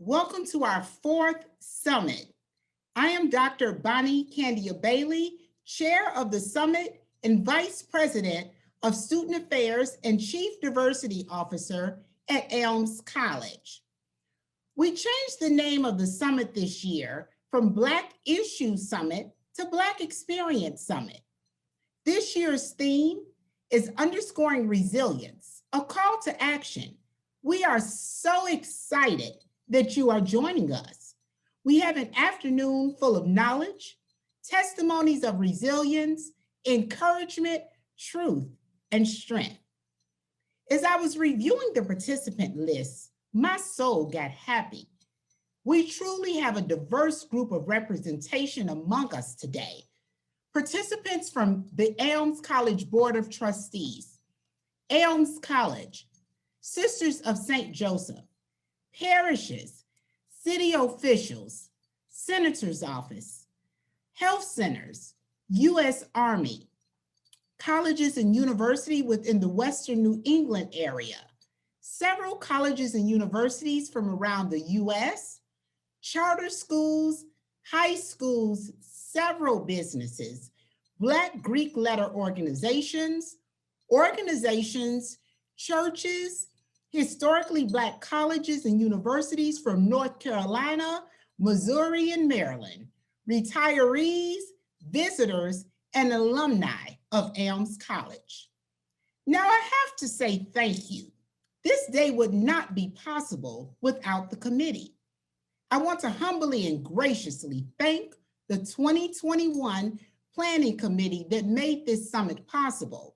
Welcome to our fourth summit. I am Dr. Bonnie Candia Bailey, Chair of the Summit and Vice President of Student Affairs and Chief Diversity Officer at Elms College. We changed the name of the summit this year from Black Issue Summit to Black Experience Summit. This year's theme is underscoring resilience, a call to action. We are so excited that you are joining us. We have an afternoon full of knowledge, testimonies of resilience, encouragement, truth, and strength. As I was reviewing the participant list, my soul got happy. We truly have a diverse group of representation among us today. Participants from the Elms College Board of Trustees, Elms College, Sisters of St. Joseph, parishes, city officials, senator's office, health centers, U.S. Army, colleges and universities within the Western New England area, several colleges and universities from around the U.S., charter schools, high schools, several businesses, Black Greek letter organizations, churches, historically Black colleges and universities from North Carolina, Missouri, and Maryland, retirees, visitors, and alumni of Elms College. Now I have to say thank you. This day would not be possible without the committee. I want to humbly and graciously thank the 2021 Planning Committee that made this summit possible.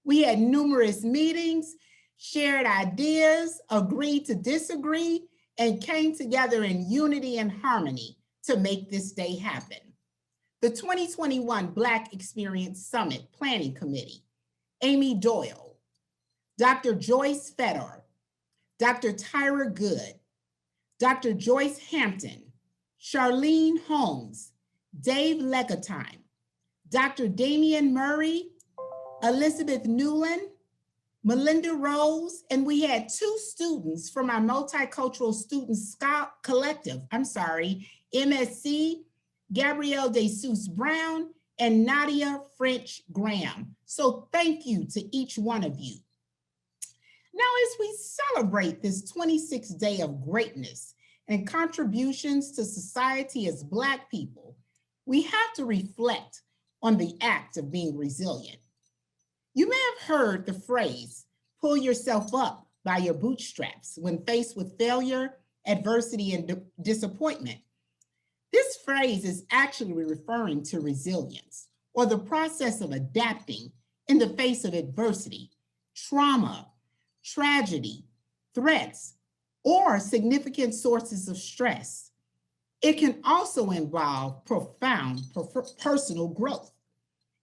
We had numerous meetings, shared ideas, agreed to disagree, and came together in unity and harmony to make this day happen. The 2021 Black Experience Summit Planning Committee, Amy Doyle, Dr. Joyce Fedor, Dr. Tyra Good, Dr. Joyce Hampton, Charlene Holmes, Dave Legatime, Dr. Damian Murray, Elizabeth Newland, Melinda Rose, and we had two students from our Multicultural Students Collective, MSC, Gabrielle DeSuze Brown, and Nadia French Graham. So thank you to each one of you. Now, as we celebrate this 26th day of greatness and contributions to society as Black people, we have to reflect on the act of being resilient. You may have heard the phrase, pull yourself up by your bootstraps when faced with failure, adversity, and disappointment. This phrase is actually referring to resilience, or the process of adapting in the face of adversity, trauma, tragedy, threats, or significant sources of stress. It can also involve profound personal growth.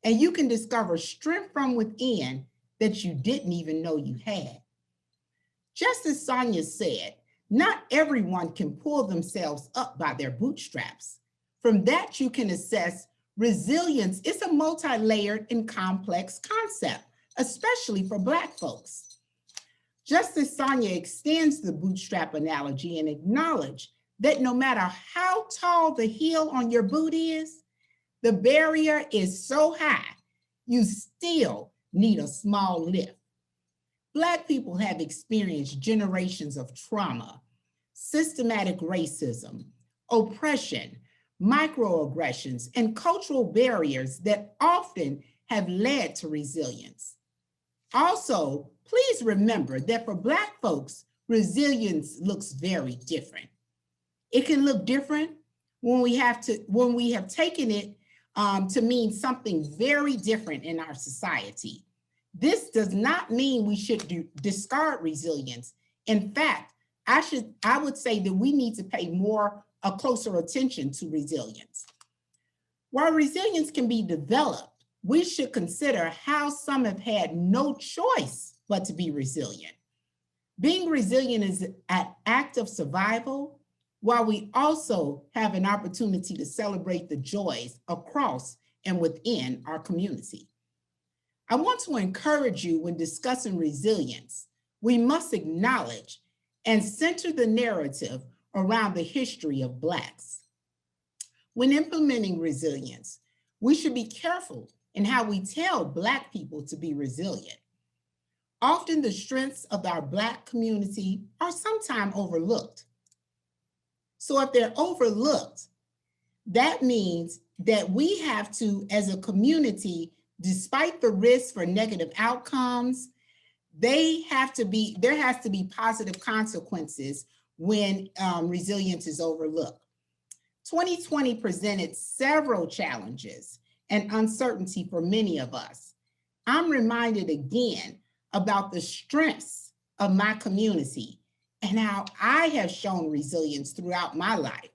And you can discover strength from within that you didn't even know you had. Just as Sonia said, not everyone can pull themselves up by their bootstraps. From that, you can assess resilience is a multi-layered and complex concept, especially for Black folks. Just as Sonia extends the bootstrap analogy and acknowledge that no matter how tall the heel on your boot is, the barrier is so high, you still need a small lift. Black people have experienced generations of trauma, systematic racism, oppression, microaggressions, and cultural barriers that often have led to resilience. Also, please remember that for Black folks, resilience looks very different. It can look different when we have taken it to mean something very different in our society. This does not mean we should discard resilience. In fact, I would say that we need to pay a closer attention to resilience. While resilience can be developed, we should consider how some have had no choice but to be resilient. Being resilient is an act of survival, while we also have an opportunity to celebrate the joys across and within our community. I want to encourage you when discussing resilience, we must acknowledge and center the narrative around the history of Blacks. When implementing resilience, we should be careful in how we tell Black people to be resilient. Often the strengths of our Black community are sometimes overlooked. So if they're overlooked, that means that we have to, as a community, despite the risk for negative outcomes, there has to be positive consequences when resilience is overlooked. 2020 presented several challenges and uncertainty for many of us. I'm reminded again about the strengths of my community and how I have shown resilience throughout my life.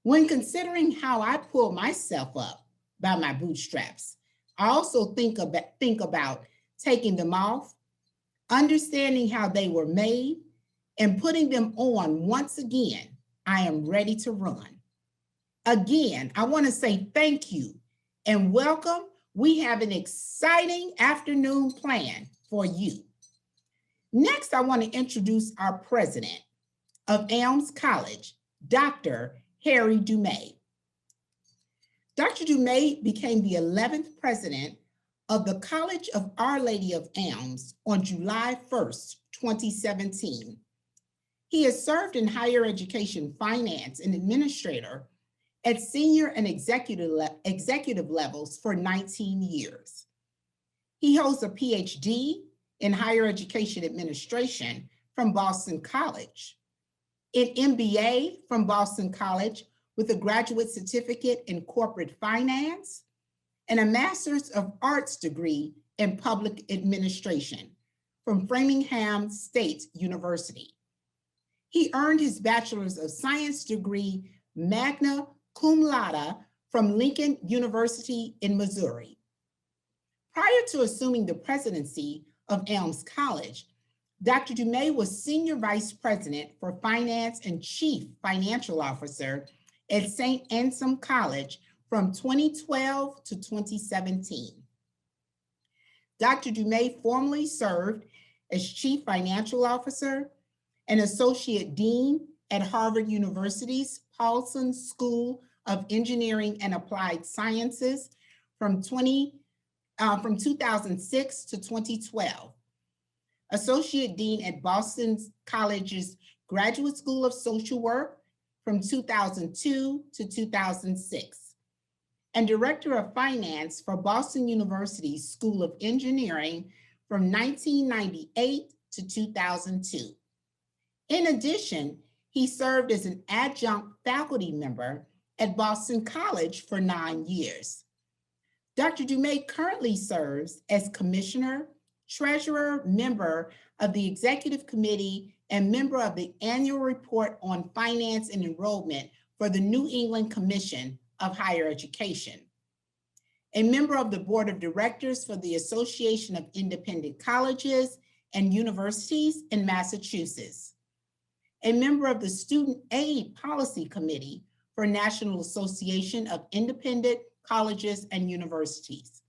When considering how I pull myself up by my bootstraps, I also think about taking them off, understanding how they were made, and putting them on once again. I am ready to run. Again, I want to say thank you and welcome. We have an exciting afternoon planned for you. Next, I want to introduce our president of Elms College, Dr. Harry Dumais. Dr. Dumais became the 11th president of the College of Our Lady of Elms on July 1st, 2017. He has served in higher education finance and administrator at senior and executive levels for 19 years. He holds a Ph.D. in higher education administration from Boston College, an MBA from Boston College with a graduate certificate in corporate finance, and a Master's of Arts degree in public administration from Framingham State University. He earned his Bachelor's of Science degree magna cum laude from Lincoln University in Missouri. Prior to assuming the presidency of Elms College, Dr. Dumais was Senior Vice President for Finance and Chief Financial Officer at St. Anselm College from 2012 to 2017. Dr. Dumais formerly served as Chief Financial Officer and Associate Dean at Harvard University's Paulson School of Engineering and Applied Sciences from 2006 to 2012. Associate Dean at Boston College's Graduate School of Social Work from 2002 to 2006, and Director of Finance for Boston University's School of Engineering from 1998 to 2002. In addition, he served as an adjunct faculty member at Boston College for 9 years. Dr. Dumais currently serves as Commissioner, Treasurer, member of the Executive Committee, and member of the Annual Report on Finance and Enrollment for the New England Commission of Higher Education, a member of the Board of Directors for the Association of Independent Colleges and Universities in Massachusetts, a member of the Student Aid Policy Committee for National Association of Independent Colleges and Universities,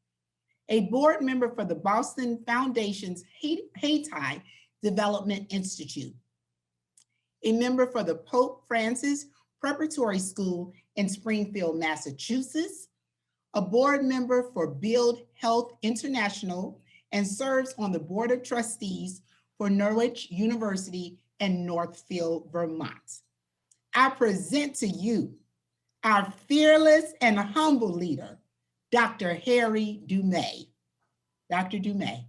a board member for the Boston Foundation's Hayti Development Institute, a member for the Pope Francis Preparatory School in Springfield, Massachusetts, a board member for Build Health International, and serves on the Board of Trustees for Norwich University in Northfield, Vermont. I present to you our fearless and humble leader, Dr. Harry Dumais. Dr. Dumais.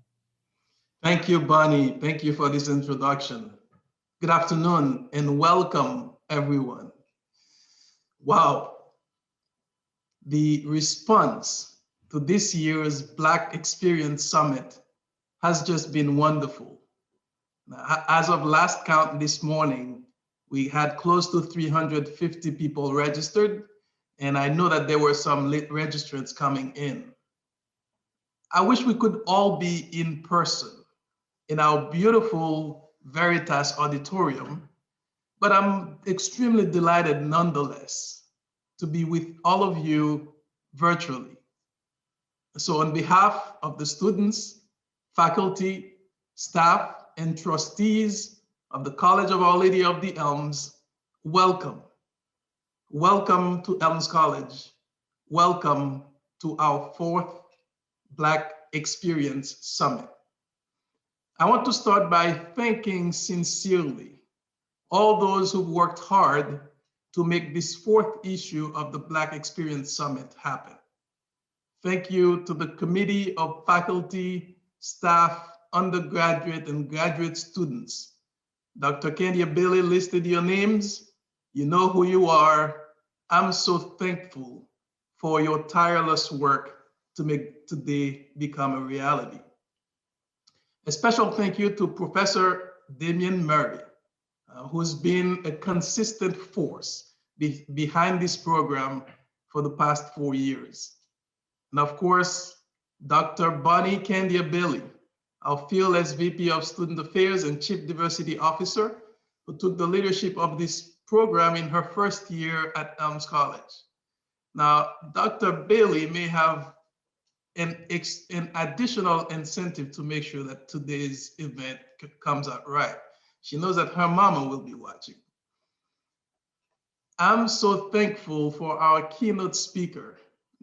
Thank you, Bonnie. Thank you for this introduction. Good afternoon and welcome, everyone. Wow. The response to this year's Black Experience Summit has just been wonderful. As of last count this morning, we had close to 350 people registered, and I know that there were some late registrants coming in. I wish we could all be in person in our beautiful Veritas Auditorium, but I'm extremely delighted nonetheless to be with all of you virtually. So on behalf of the students, faculty, staff, and trustees of the College of Our Lady of the Elms, welcome. Welcome to Elms College. Welcome to our fourth Black Experience Summit. I want to start by thanking sincerely all those who've worked hard to make this fourth issue of the Black Experience Summit happen. Thank you to the committee of faculty, staff, undergraduate, and graduate students. Dr. Candia Bailey listed your names. You know who you are. I'm so thankful for your tireless work to make today become a reality. A special thank you to Professor Damian Murray, who's been a consistent force behind this program for the past 4 years. And of course, Dr. Bonnie Candia Bailey, our fearless VP of Student Affairs and Chief Diversity Officer, who took the leadership of this program in her first year at Elms College. Now, Dr. Bailey may have an additional incentive to make sure that today's event comes out right. She knows that her mama will be watching. I'm so thankful for our keynote speaker,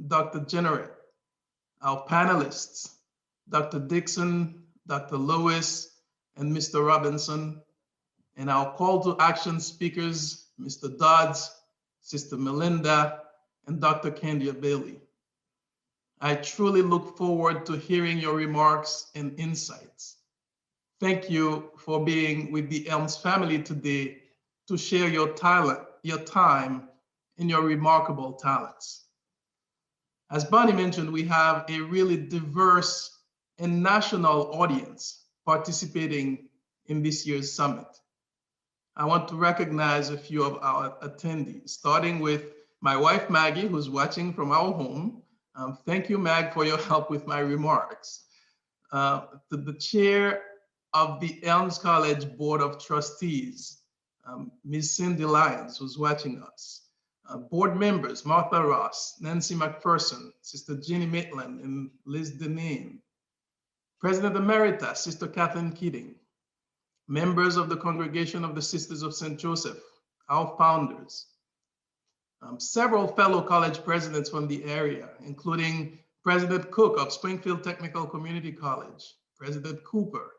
Dr. Generett, our panelists, Dr. Dixon, Dr. Lewis, and Mr. Robinson, and our call to action speakers, Mr. Dodds, Sister Melinda, and Dr. Candia Bailey. I truly look forward to hearing your remarks and insights. Thank you for being with the Elms family today to share your talent, your time, and your remarkable talents. As Bonnie mentioned, we have a really diverse and national audience participating in this year's summit. I want to recognize a few of our attendees, starting with my wife, Maggie, who's watching from our home. Thank you, Mag, for your help with my remarks. To the chair of the Elms College Board of Trustees, Ms. Cindy Lyons, who's watching us. Board members, Martha Ross, Nancy McPherson, Sister Jeannie Maitland, and Liz Deneen. President Emerita, Sister Kathleen Keating. Members of the Congregation of the Sisters of St. Joseph, our founders. Several fellow college presidents from the area, including President Cook of Springfield Technical Community College, President Cooper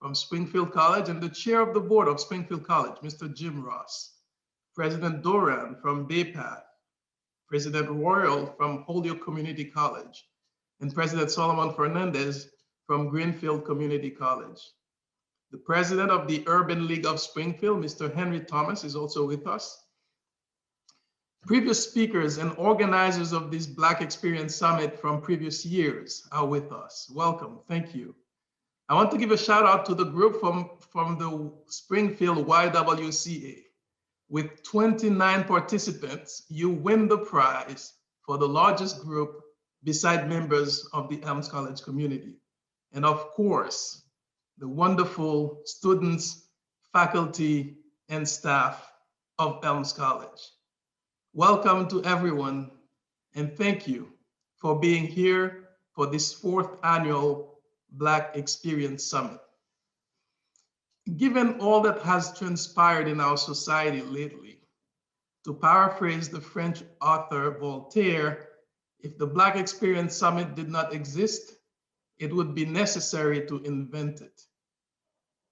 from Springfield College, and the chair of the board of Springfield College, Mr. Jim Ross, President Doran from Bay Path, President Royal from Holyoke Community College, and President Solomon Fernandez from Greenfield Community College. The president of the Urban League of Springfield, Mr. Henry Thomas, is also with us. Previous speakers and organizers of this Black Experience Summit from previous years are with us. Welcome, thank you. I want to give a shout out to the group from the Springfield YWCA. With 29 participants, you win the prize for the largest group beside members of the Elms College community. And of course, the wonderful students, faculty, and staff of Elms College. Welcome to everyone, and thank you for being here for this fourth annual Black Experience Summit. Given all that has transpired in our society lately, to paraphrase the French author Voltaire, if the Black Experience Summit did not exist, it would be necessary to invent it.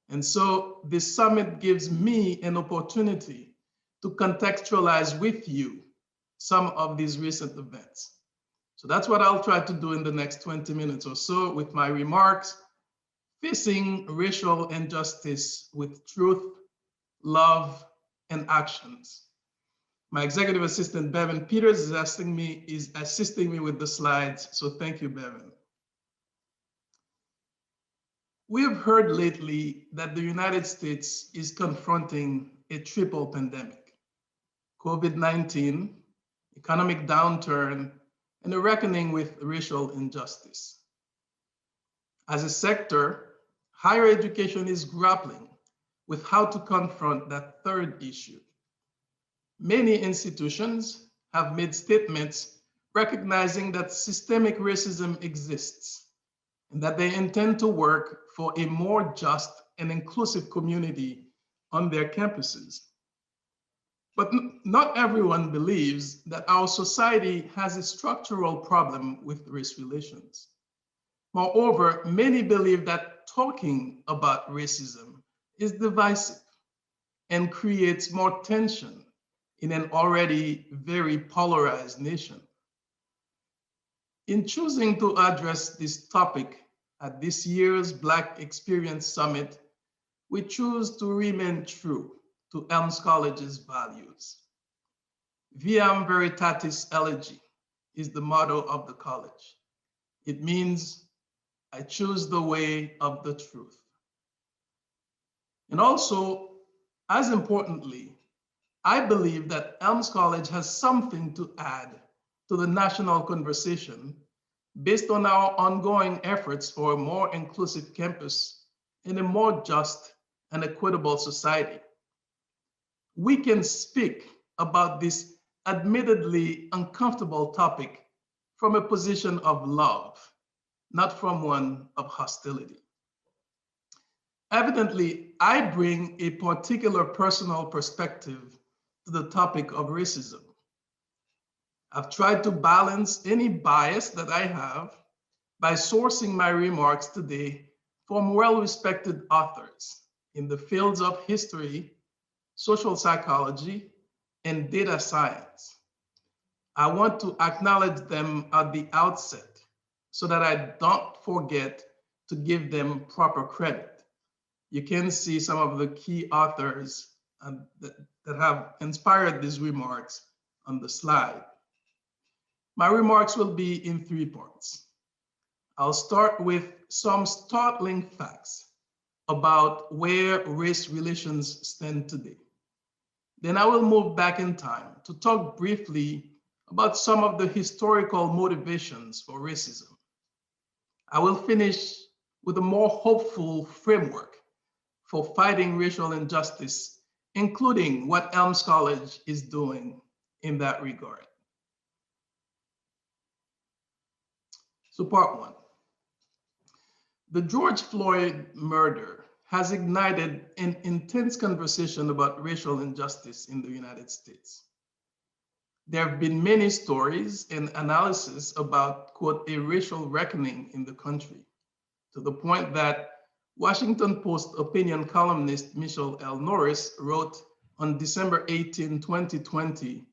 And so this summit gives me an opportunity to contextualize with you some of these recent events. So that's what I'll try to do in the next 20 minutes or so with my remarks, facing racial injustice with truth, love, and actions. My executive assistant, Bevan Peters, is assisting me with the slides, so thank you, Bevan. We have heard lately that the United States is confronting a triple pandemic: COVID-19, economic downturn, and a reckoning with racial injustice. As a sector, higher education is grappling with how to confront that third issue. Many institutions have made statements recognizing that systemic racism exists and that they intend to work for a more just and inclusive community on their campuses. But not everyone believes that our society has a structural problem with race relations. Moreover, many believe that talking about racism is divisive and creates more tension in an already very polarized nation. In choosing to address this topic at this year's Black Experience Summit, we choose to remain true to Elms College's values. Viam Veritatis Elegi is the motto of the college. It means, I choose the way of the truth. And also, as importantly, I believe that Elms College has something to add to the national conversation based on our ongoing efforts for a more inclusive campus and a more just and equitable society. We can speak about this admittedly uncomfortable topic from a position of love, not from one of hostility. Evidently, I bring a particular personal perspective to the topic of racism. I've tried to balance any bias that I have by sourcing my remarks today from well-respected authors in the fields of history, social psychology, and data science. I want to acknowledge them at the outset so that I don't forget to give them proper credit. You can see some of the key authors that have inspired these remarks on the slide. My remarks will be in 3 parts. I'll start with some startling facts about where race relations stand today. Then I will move back in time to talk briefly about some of the historical motivations for racism. I will finish with a more hopeful framework for fighting racial injustice, including what Elms College is doing in that regard. So part 1. The George Floyd murder has ignited an intense conversation about racial injustice in the United States. There have been many stories and analysis about, quote, a racial reckoning in the country, to the point that Washington Post opinion columnist Michelle L. Norris wrote on December 18, 2020,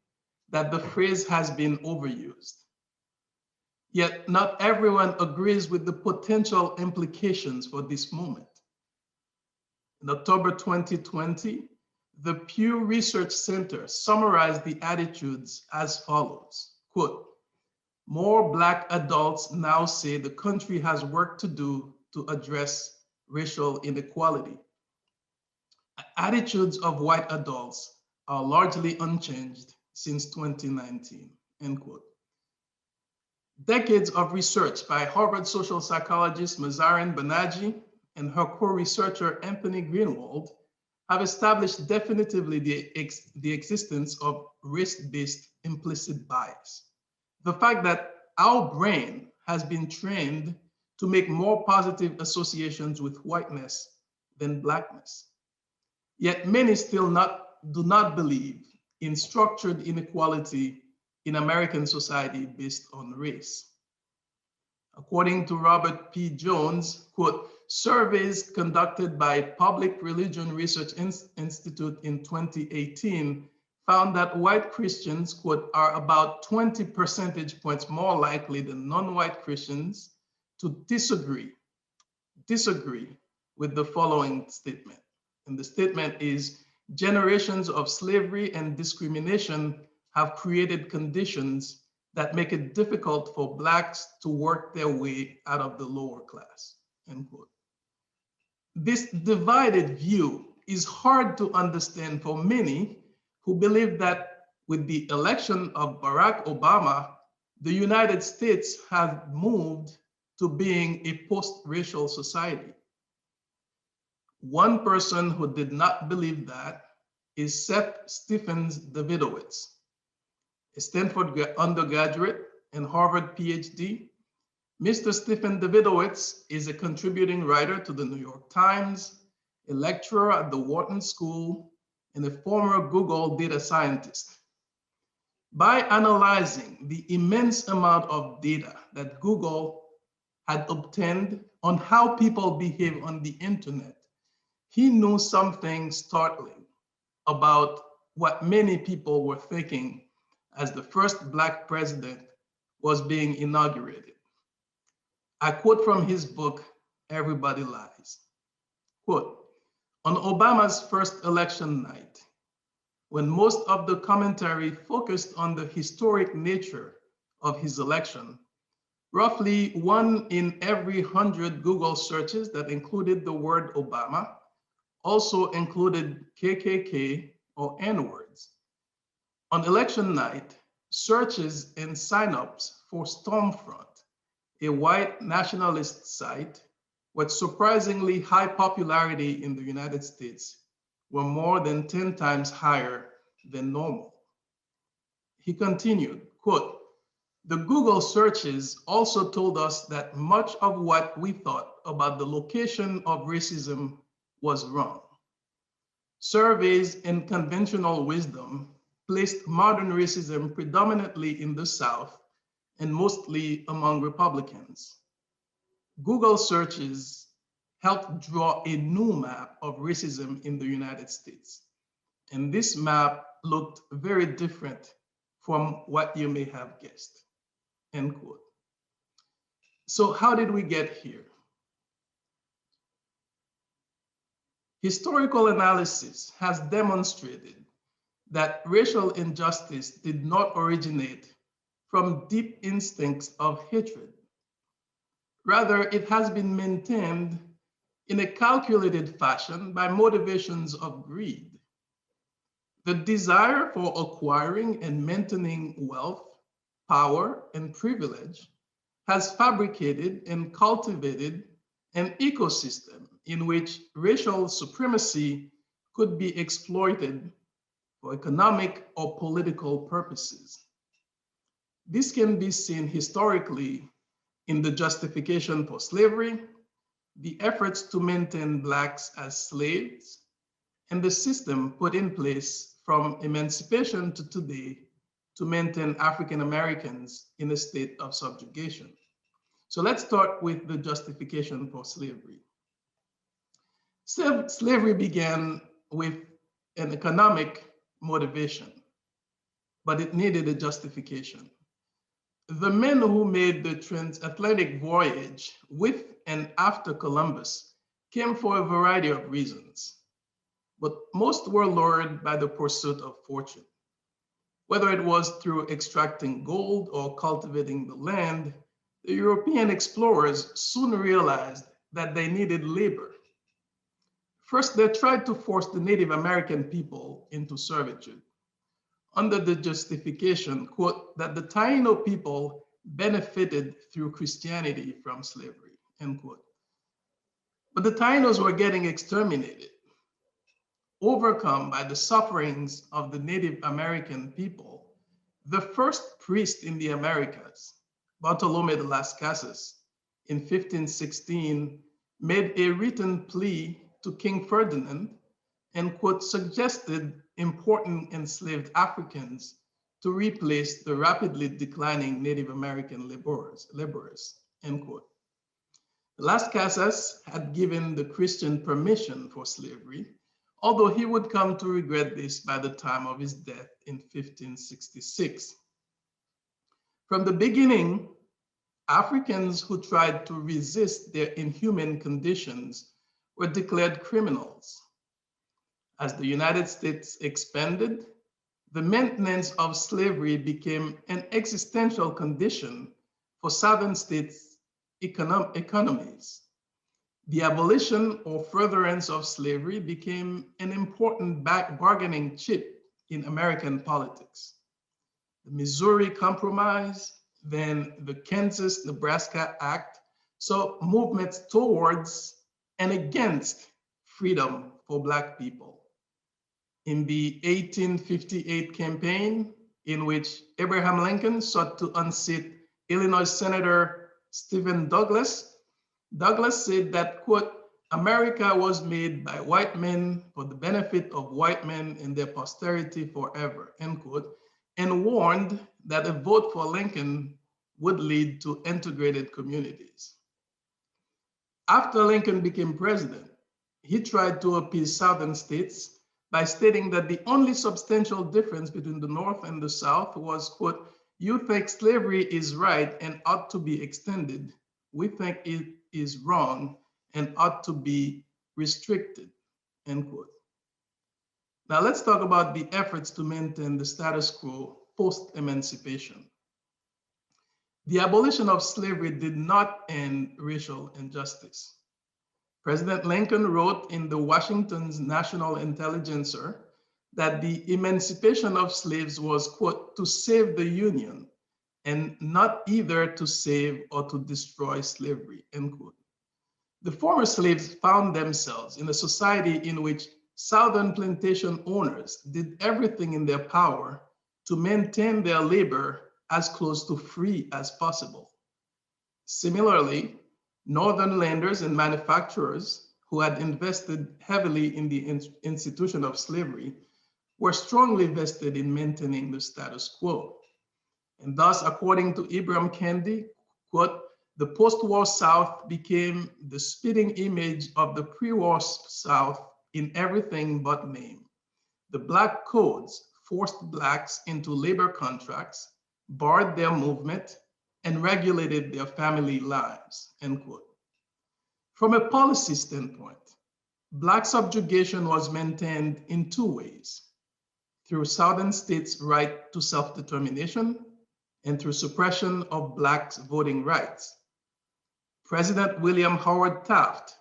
that the phrase has been overused. Yet not everyone agrees with the potential implications for this moment. In October 2020, the Pew Research Center summarized the attitudes as follows, quote, more Black adults now say the country has work to do to address racial inequality. Attitudes of white adults are largely unchanged since 2019, end quote. Decades of research by Harvard social psychologist Mazarin Banaji and her co-researcher Anthony Greenwald have established definitively the existence of race-based implicit bias. The fact that our brain has been trained to make more positive associations with whiteness than Blackness. Yet many still do not believe in structured inequality in American society based on race. According to Robert P. Jones, quote, surveys conducted by Public Religion Research Institute in 2018 found that white Christians, quote, are about 20 percentage points more likely than non-white Christians to disagree with the following statement. And the statement is, generations of slavery and discrimination have created conditions that make it difficult for Blacks to work their way out of the lower class, end quote. This divided view is hard to understand for many who believe that with the election of Barack Obama, the United States has moved to being a post-racial society. One person who did not believe that is Seth Stephens Davidowitz, a Stanford undergraduate and Harvard Ph.D. Mr. Stephen Davidowitz is a contributing writer to the New York Times, a lecturer at the Wharton School, and a former Google data scientist. By analyzing the immense amount of data that Google had obtained on how people behave on the internet, he knew something startling about what many people were thinking as the first Black president was being inaugurated. I quote from his book, Everybody Lies. Quote, on Obama's first election night, when most of the commentary focused on the historic nature of his election, roughly 1 in every 100 Google searches that included the word Obama also included KKK or N-words. On election night, searches and signups for Stormfront, a white nationalist site with surprisingly high popularity in the United States, were more than 10 times higher than normal. He continued, quote, the Google searches also told us that much of what we thought about the location of racism was wrong. Surveys and conventional wisdom placed modern racism predominantly in the South and mostly among Republicans. Google searches helped draw a new map of racism in the United States. And this map looked very different from what you may have guessed, end quote. So how did we get here? Historical analysis has demonstrated that racial injustice did not originate from deep instincts of hatred. Rather, it has been maintained in a calculated fashion by motivations of greed. The desire for acquiring and maintaining wealth, power, and privilege has fabricated and cultivated an ecosystem in which racial supremacy could be exploited for economic or political purposes. This can be seen historically in the justification for slavery, the efforts to maintain Blacks as slaves, and the system put in place from emancipation to today to maintain African Americans in a state of subjugation. So let's start with the justification for slavery. Slavery began with an economic motivation, but it needed a justification. The men who made the transatlantic voyage with and after Columbus came for a variety of reasons, but most were lured by the pursuit of fortune. Whether it was through extracting gold or cultivating the land, the European explorers soon realized that they needed labor. First, they tried to force the Native American people into servitude, under the justification, quote, that the Taino people benefited through Christianity from slavery, end quote. But the Tainos were getting exterminated. Overcome by the sufferings of the Native American people, the first priest in the Americas, Bartolome de las Casas, in 1516, made a written plea to King Ferdinand and, quote, suggested importing enslaved Africans to replace the rapidly declining Native American laborers, end quote. Las Casas had given the Christian permission for slavery, although he would come to regret this by the time of his death in 1566. From the beginning, Africans who tried to resist their inhuman conditions were declared criminals. As the United States expanded, the maintenance of slavery became an existential condition for Southern states' economies. The abolition or furtherance of slavery became an important bargaining chip in American politics. The Missouri Compromise, then the Kansas-Nebraska Act, saw movements towards and against freedom for Black people. In the 1858 campaign, in which Abraham Lincoln sought to unseat Illinois Senator Stephen Douglas, Douglas said that, quote, America was made by white men for the benefit of white men and their posterity forever, end quote, and warned that a vote for Lincoln would lead to integrated communities. After Lincoln became president, he tried to appease Southern states by stating that the only substantial difference between the North and the South was, quote, you think slavery is right and ought to be extended. We think it is wrong and ought to be restricted, end quote. Now let's talk about the efforts to maintain the status quo post-emancipation. The abolition of slavery did not end racial injustice. President Lincoln wrote in the Washington's National Intelligencer that the emancipation of slaves was, quote, to save the Union and not either to save or to destroy slavery, end quote. The former slaves found themselves in a society in which Southern plantation owners did everything in their power to maintain their labor as close to free as possible. Similarly, Northern lenders and manufacturers who had invested heavily in the institution of slavery were strongly vested in maintaining the status quo. And thus, according to Ibram Kendi, quote, the post-war South became the spitting image of the pre-war South in everything but name. The Black codes forced Blacks into labor contracts, barred their movement, and regulated their family lives, end quote. From a policy standpoint, Black subjugation was maintained in two ways: through Southern states' right to self-determination and through suppression of Blacks' voting rights. President William Howard Taft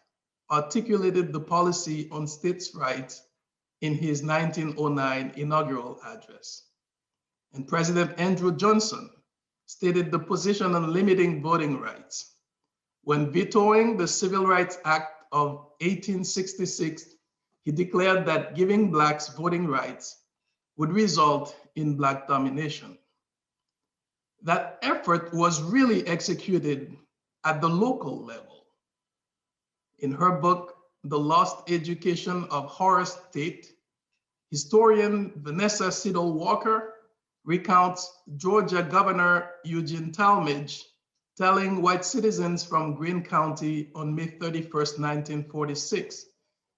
articulated the policy on states' rights in his 1909 inaugural address. And President Andrew Johnson stated the position on limiting voting rights. When vetoing the Civil Rights Act of 1866, he declared that giving Blacks voting rights would result in Black domination. That effort was really executed at the local level. In her book, The Lost Education of Horace Tate, historian Vanessa Siddle Walker recounts Georgia Governor Eugene Talmadge telling white citizens from Greene County on May 31st, 1946,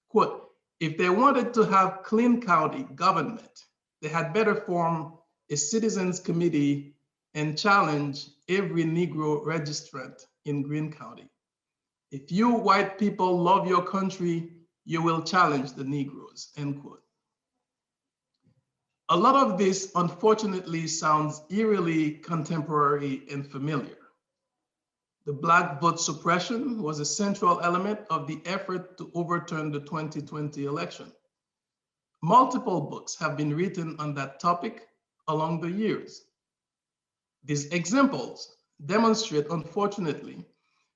quote, if they wanted to have clean county government, they had better form a citizens committee and challenge every Negro registrant in Greene County. If you white people love your country, you will challenge the Negroes, end quote. A lot of this, unfortunately, sounds eerily contemporary and familiar. The Black vote suppression was a central element of the effort to overturn the 2020 election. Multiple books have been written on that topic along the years. These examples demonstrate, unfortunately,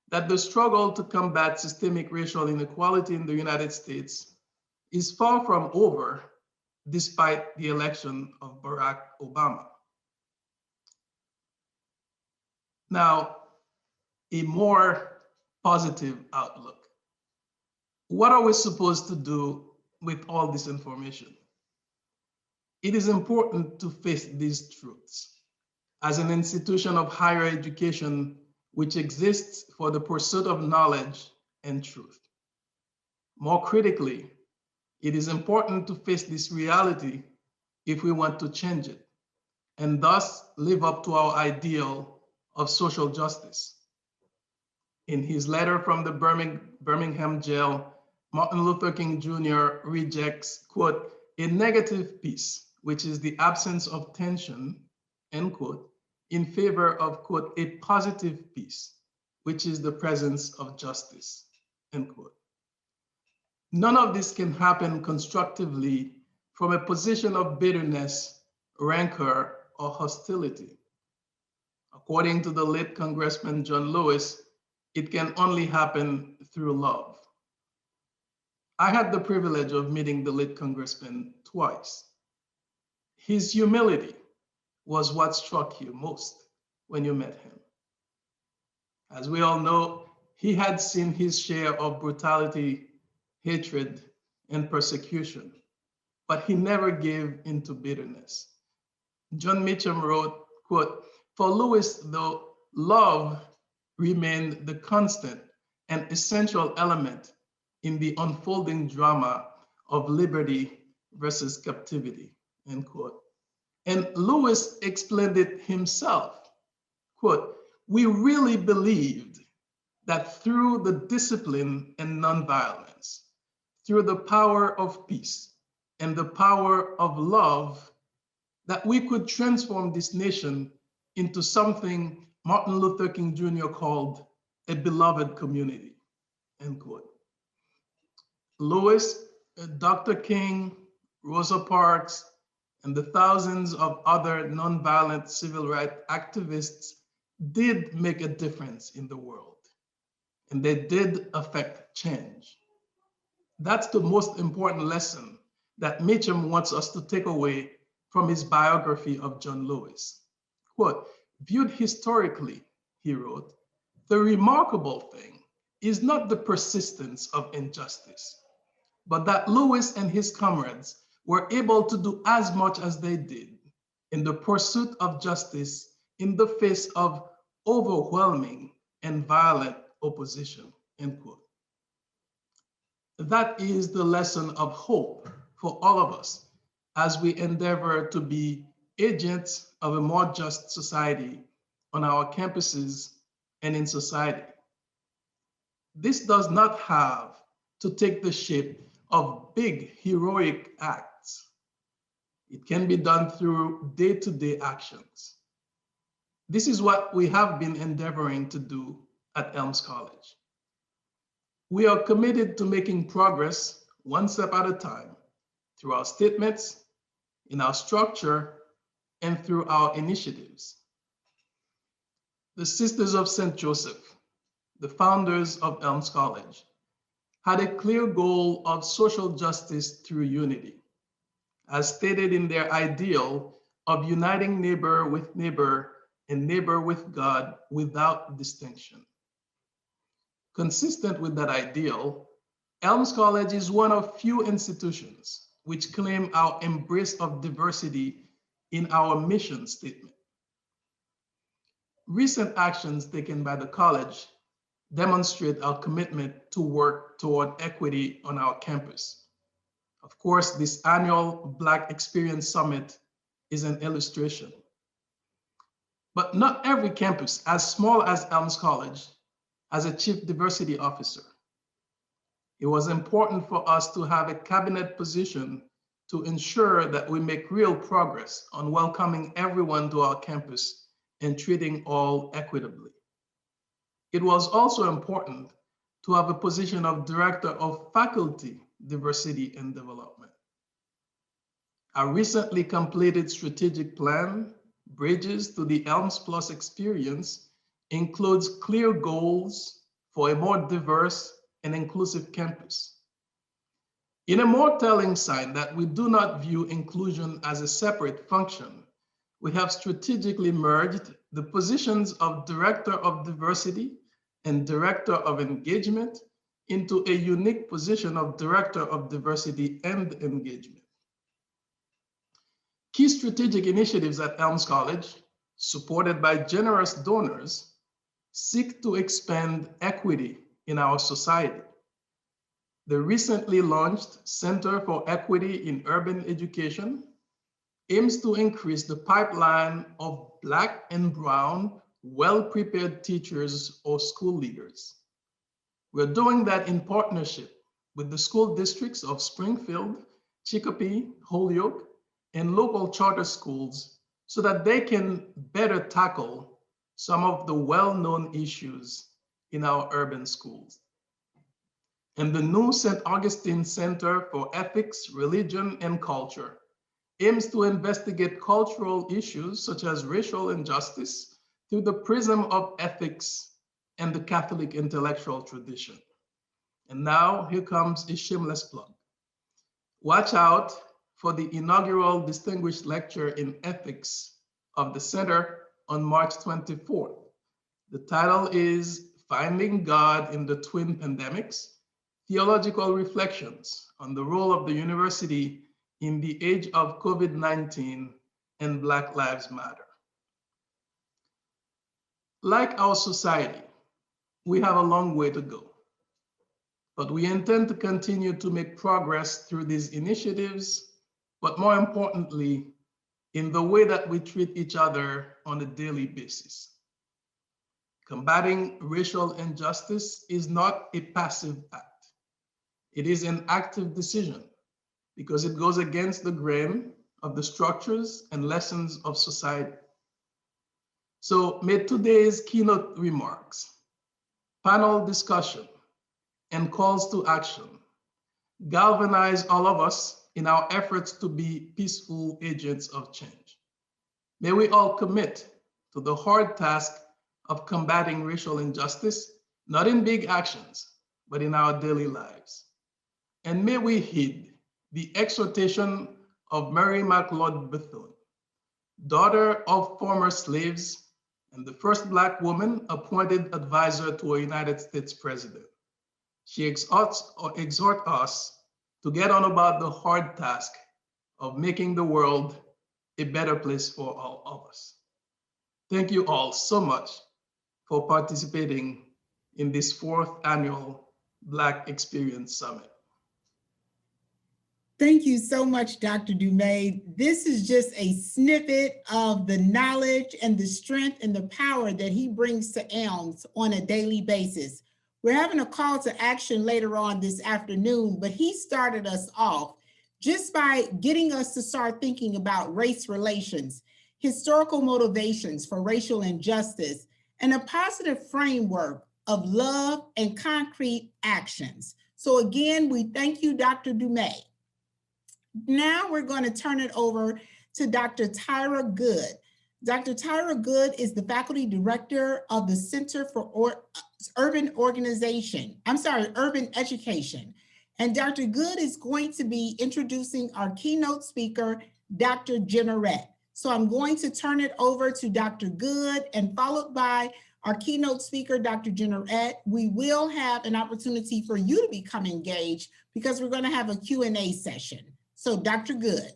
that the struggle to combat systemic racial inequality in the United States is far from over, despite the election of Barack Obama. Now, a more positive outlook. What are we supposed to do with all this information? It is important to face these truths. As an institution of higher education which exists for the pursuit of knowledge and truth. More critically, it is important to face this reality if we want to change it, and thus live up to our ideal of social justice. In his letter from the Birmingham jail, Martin Luther King Jr. rejects, quote, a negative peace, which is the absence of tension, end quote, in favor of, quote, a positive peace, which is the presence of justice, end quote. None of this can happen constructively from a position of bitterness, rancor, or hostility. According to the late Congressman John Lewis, it can only happen through love. I had the privilege of meeting the late Congressman twice. His humility was what struck you most when you met him. As we all know, he had seen his share of brutality hatred, and persecution, but he never gave into bitterness. John Mitchum wrote, quote, "For Lewis, though love remained the constant and essential element in the unfolding drama of liberty versus captivity," end quote. And Lewis explained it himself, quote, "We really believed that through the discipline and nonviolence, through the power of peace and the power of love, that we could transform this nation into something Martin Luther King Jr. called a beloved community," end quote. Lewis, Dr. King, Rosa Parks, and the thousands of other nonviolent civil rights activists did make a difference in the world, and they did affect change. That's the most important lesson that Mitchum wants us to take away from his biography of John Lewis. Quote, "Viewed historically," he wrote, "the remarkable thing is not the persistence of injustice, but that Lewis and his comrades were able to do as much as they did in the pursuit of justice in the face of overwhelming and violent opposition," end quote. That is the lesson of hope for all of us as we endeavor to be agents of a more just society on our campuses and in society. This does not have to take the shape of big heroic acts. It can be done through day-to-day actions. This is what we have been endeavoring to do at Elms College. We are committed to making progress one step at a time through our statements, in our structure, and through our initiatives. The Sisters of St. Joseph, the founders of Elms College, had a clear goal of social justice through unity, as stated in their ideal of uniting neighbor with neighbor and neighbor with God without distinction. Consistent with that ideal, Elms College is one of few institutions which claim our embrace of diversity in our mission statement. Recent actions taken by the college demonstrate our commitment to work toward equity on our campus. Of course, this annual Black Experience Summit is an illustration. But not every campus, as small as Elms College, has a chief diversity officer. It was important for us to have a cabinet position to ensure that we make real progress on welcoming everyone to our campus and treating all equitably. It was also important to have a position of Director of Faculty Diversity and Development. Our recently completed strategic plan, Bridges to the Elms Plus Experience, includes clear goals for a more diverse and inclusive campus. In a more telling sign that we do not view inclusion as a separate function, we have strategically merged the positions of Director of Diversity and Director of Engagement into a unique position of Director of Diversity and Engagement. Key strategic initiatives at Elms College, supported by generous donors, seek to expand equity in our society. The recently launched Center for Equity in Urban Education aims to increase the pipeline of Black and Brown, well-prepared teachers or school leaders. We're doing that in partnership with the school districts of Springfield, Chicopee, Holyoke, and local charter schools so that they can better tackle some of the well-known issues in our urban schools. And the new St. Augustine Center for Ethics, Religion, and Culture aims to investigate cultural issues such as racial injustice through the prism of ethics and the Catholic intellectual tradition. And now here comes a shameless plug. Watch out for the inaugural Distinguished Lecture in Ethics of the Center on March 24th. The title is Finding God in the Twin Pandemics, theological reflections on the role of the university in the age of COVID-19 and Black Lives Matter. Like our society, we have a long way to go, but we intend to continue to make progress through these initiatives, but more importantly, in the way that we treat each other on a daily basis. Combating racial injustice is not a passive act. It is an active decision because it goes against the grain of the structures and lessons of society. So may today's keynote remarks, panel discussion, and calls to action galvanize all of us in our efforts to be peaceful agents of change. May we all commit to the hard task of combating racial injustice, not in big actions, but in our daily lives. And may we heed the exhortation of Mary McLeod Bethune, daughter of former slaves and the first Black woman appointed advisor to a United States president. She exhorts us to get on about the hard task of making the world a better place for all of us. Thank you all so much for participating in this 4th annual Black Experience Summit. Thank you so much, Dr. Dumais. This is just a snippet of the knowledge and the strength and the power that he brings to Elms on a daily basis. We're having a call to action later on this afternoon, but he started us off just by getting us to start thinking about race relations, historical motivations for racial injustice, and a positive framework of love and concrete actions. So again, we thank you, Dr. Dumais. Now we're going to turn it over to Dr. Tyra Good. Dr. Tyra Good is the faculty director of the Center for Urban Education. And Dr. Good is going to be introducing our keynote speaker, Dr. Generett. So I'm going to turn it over to Dr. Good, and followed by our keynote speaker, Dr. Generett. We will have an opportunity for you to become engaged because we're going to have a Q&A session. So Dr. Good.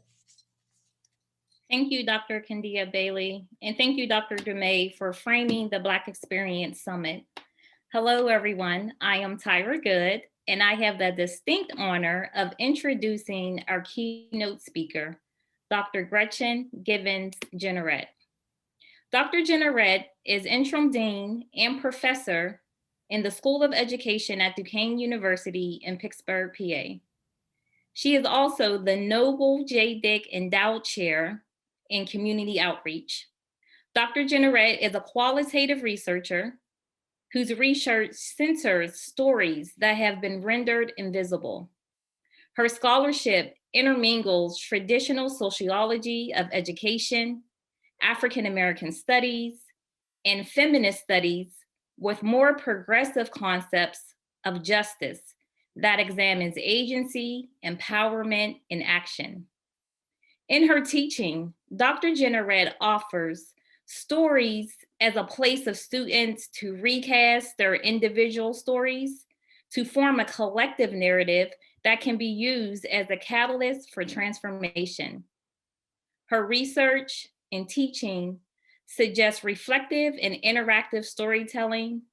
Thank you, Dr. Kendia Bailey, and thank you, Dr. Dumais, for framing the Black Experience Summit. Hello, everyone. I am Tyra Good, and I have the distinct honor of introducing our keynote speaker, Dr. Gretchen Givens Generett. Dr. Generett is interim dean and professor in the School of Education at Duquesne University in Pittsburgh, PA. She is also the Noble J. Dick Endowed Chair in Community Outreach. Dr. Generett is a qualitative researcher whose research centers stories that have been rendered invisible. Her scholarship intermingles traditional sociology of education, African American studies, and feminist studies with more progressive concepts of justice that examines agency, empowerment, and action. In her teaching, Dr. Generett offers stories as a place of students to recast their individual stories to form a collective narrative that can be used as a catalyst for transformation. Her research and teaching suggest reflective and interactive storytelling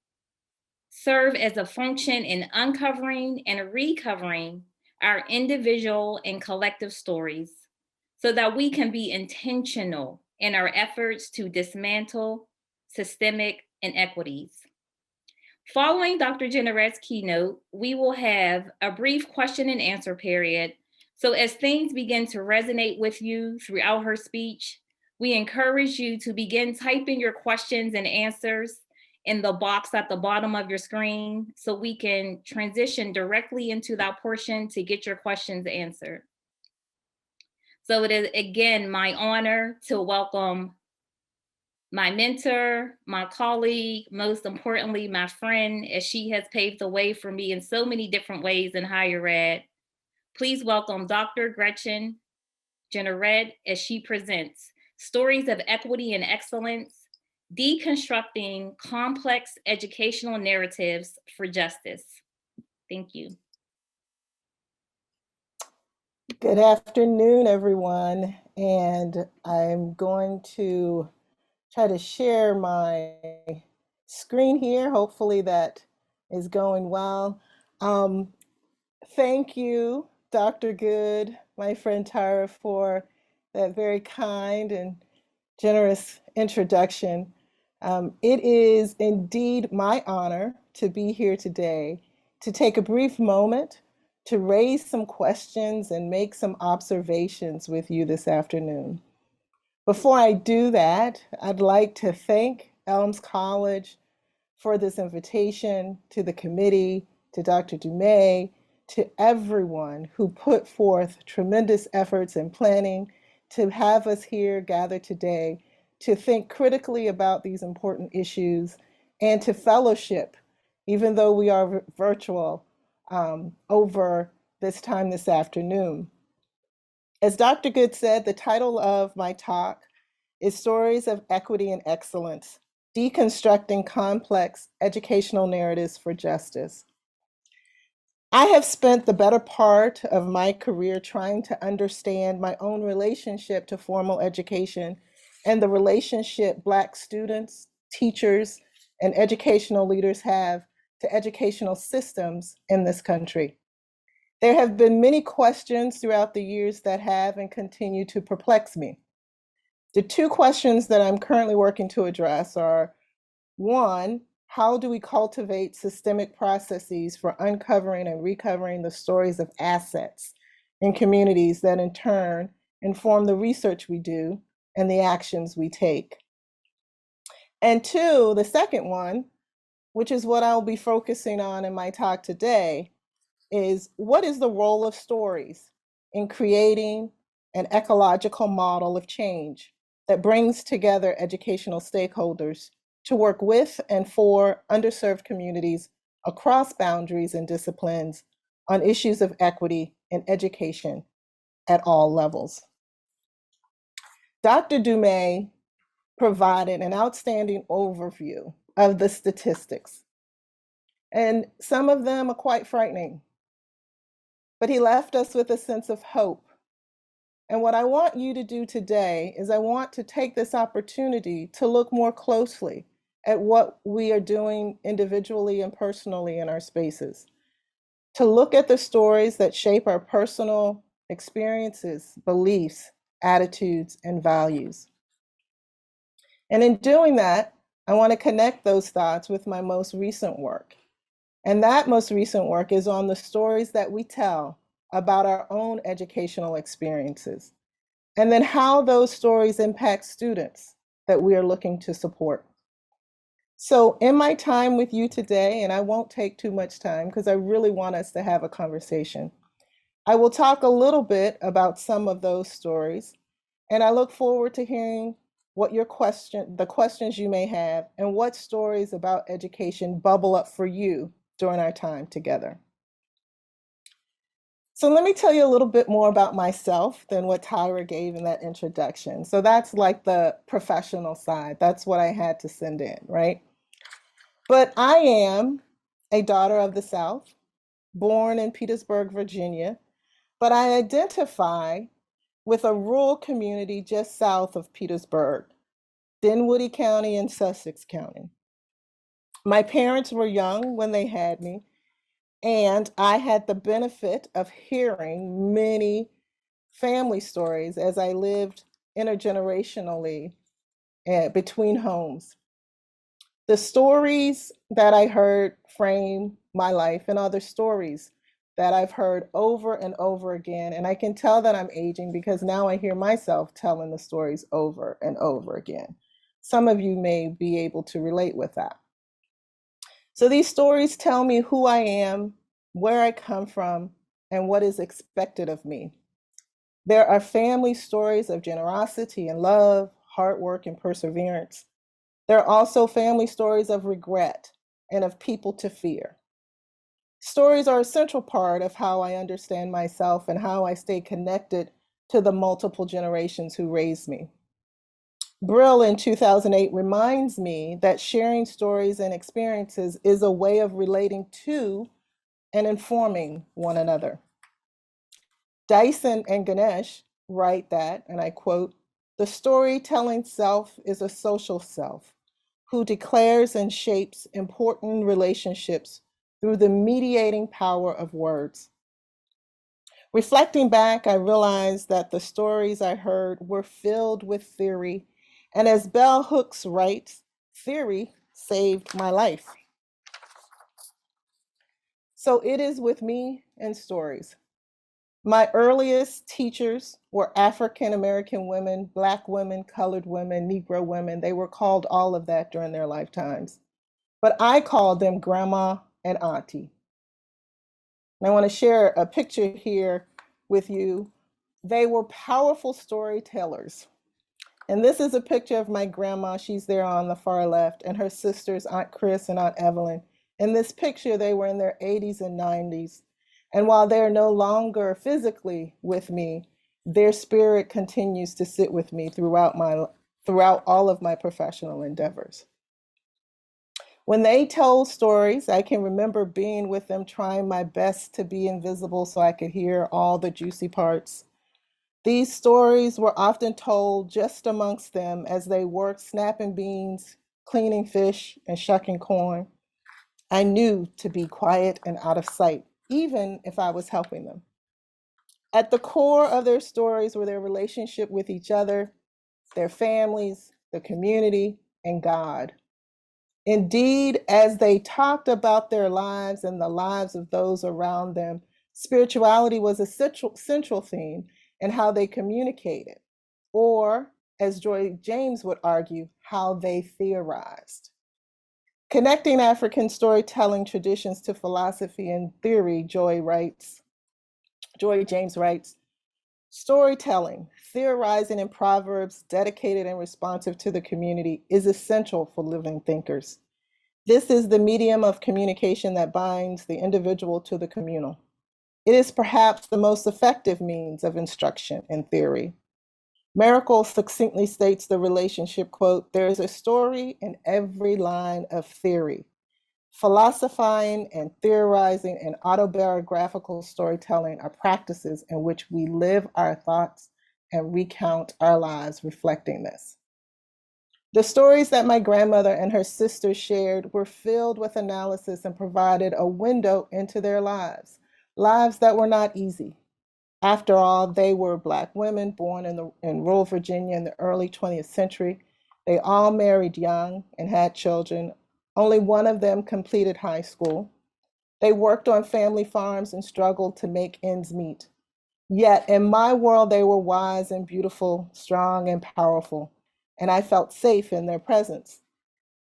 serve as a function in uncovering and recovering our individual and collective stories so that we can be intentional in our efforts to dismantle systemic inequities. Following Dr. Generett's keynote, we will have a brief question and answer period. So as things begin to resonate with you throughout her speech, we encourage you to begin typing your questions and answers in the box at the bottom of your screen so we can transition directly into that portion to get your questions answered. So it is, again, my honor to welcome my mentor, my colleague, most importantly, my friend, as she has paved the way for me in so many different ways in higher ed. Please welcome Dr. Gretchen Generett as she presents Stories of Equity and Excellence, Deconstructing Complex Educational Narratives for Justice. Thank you. Good afternoon, everyone. And I'm going to try to share my screen here. Hopefully that is going well. Thank you, Dr. Good, my friend Tyra, for that very kind and generous introduction. It is indeed my honor to be here today to take a brief moment to raise some questions and make some observations with you this afternoon. Before I do that, I'd like to thank Elms College for this invitation, to the committee, to Dr. Dumais, to everyone who put forth tremendous efforts in planning to have us here gathered today to think critically about these important issues and to fellowship, even though we are virtual, over this time this afternoon. As Dr. Good said, the title of my talk is Stories of Equity and Excellence, Deconstructing Complex Educational Narratives for Justice. I have spent the better part of my career trying to understand my own relationship to formal education and the relationship Black students, teachers, and educational leaders have to educational systems in this country. There have been many questions throughout the years that have and continue to perplex me. The two questions that I'm currently working to address are, one, how do we cultivate systemic processes for uncovering and recovering the stories of assets in communities that in turn inform the research we do and the actions we take? And two, the second one, which is what I'll be focusing on in my talk today, is what is the role of stories in creating an ecological model of change that brings together educational stakeholders to work with and for underserved communities across boundaries and disciplines on issues of equity in education at all levels. Dr. Dumais provided an outstanding overview of the statistics, and some of them are quite frightening, but he left us with a sense of hope. And what I want you to do today is I want to take this opportunity to look more closely at what we are doing individually and personally in our spaces, to look at the stories that shape our personal experiences, beliefs, attitudes, and values. And in doing that, I want to connect those thoughts with my most recent work. And that most recent work is on the stories that we tell about our own educational experiences, and then how those stories impact students that we are looking to support. So in my time with you today, and I won't take too much time because I really want us to have a conversation, I will talk a little bit about some of those stories, and I look forward to hearing what the questions you may have, and what stories about education bubble up for you during our time together. So let me tell you a little bit more about myself than what Tyra gave in that introduction. So that's like the professional side. That's what I had to send in, right? But I am a daughter of the South, born in Petersburg, Virginia, but I identify with a rural community just south of Petersburg, Dinwiddie County and Sussex County. My parents were young when they had me, and I had the benefit of hearing many family stories as I lived intergenerationally between homes. The stories that I heard frame my life, and other stories that I've heard over and over again. And I can tell that I'm aging because now I hear myself telling the stories over and over again. Some of you may be able to relate with that. So these stories tell me who I am, where I come from, and what is expected of me. There are family stories of generosity and love, hard work and perseverance. There are also family stories of regret and of people to fear. Stories are a central part of how I understand myself and how I stay connected to the multiple generations who raised me. Brill in 2008 reminds me that sharing stories and experiences is a way of relating to and informing one another. Dyson and Ganesh write that, and I quote, "The storytelling self is a social self who declares and shapes important relationships through the mediating power of words." Reflecting back, I realized that the stories I heard were filled with theory. And as Bell Hooks writes, theory saved my life. So it is with me and stories. My earliest teachers were African American women, Black women, colored women, Negro women. They were called all of that during their lifetimes. But I called them grandma and auntie. And I want to share a picture here with you. They were powerful storytellers. And this is a picture of my grandma. She's there on the far left, and her sisters, Aunt Chris and Aunt Evelyn. In this picture, they were in their 80s and 90s. And while they're no longer physically with me, their spirit continues to sit with me throughout all of my professional endeavors. When they told stories, I can remember being with them, trying my best to be invisible so I could hear all the juicy parts. These stories were often told just amongst them as they worked snapping beans, cleaning fish, and shucking corn. I knew to be quiet and out of sight, even if I was helping them. At the core of their stories were their relationship with each other, their families, the community, and God. Indeed, as they talked about their lives and the lives of those around them, spirituality was a central theme in how they communicated, or, as Joy James would argue, how they theorized. Connecting African storytelling traditions to philosophy and theory, Joy James writes, storytelling, theorizing in proverbs, dedicated and responsive to the community, is essential for living thinkers. This is the medium of communication that binds the individual to the communal. It is perhaps the most effective means of instruction in theory. Miracle succinctly states the relationship, quote, "There is a story in every line of theory. Philosophizing and theorizing and autobiographical storytelling are practices in which we live our thoughts and recount our lives reflecting this." The stories that my grandmother and her sisters shared were filled with analysis and provided a window into their lives that were not easy. After all, they were Black women born in rural Virginia in the early 20th century. They all married young and had children. Only one of them completed high school. They worked on family farms and struggled to make ends meet. Yet in my world, they were wise and beautiful, strong and powerful, and I felt safe in their presence.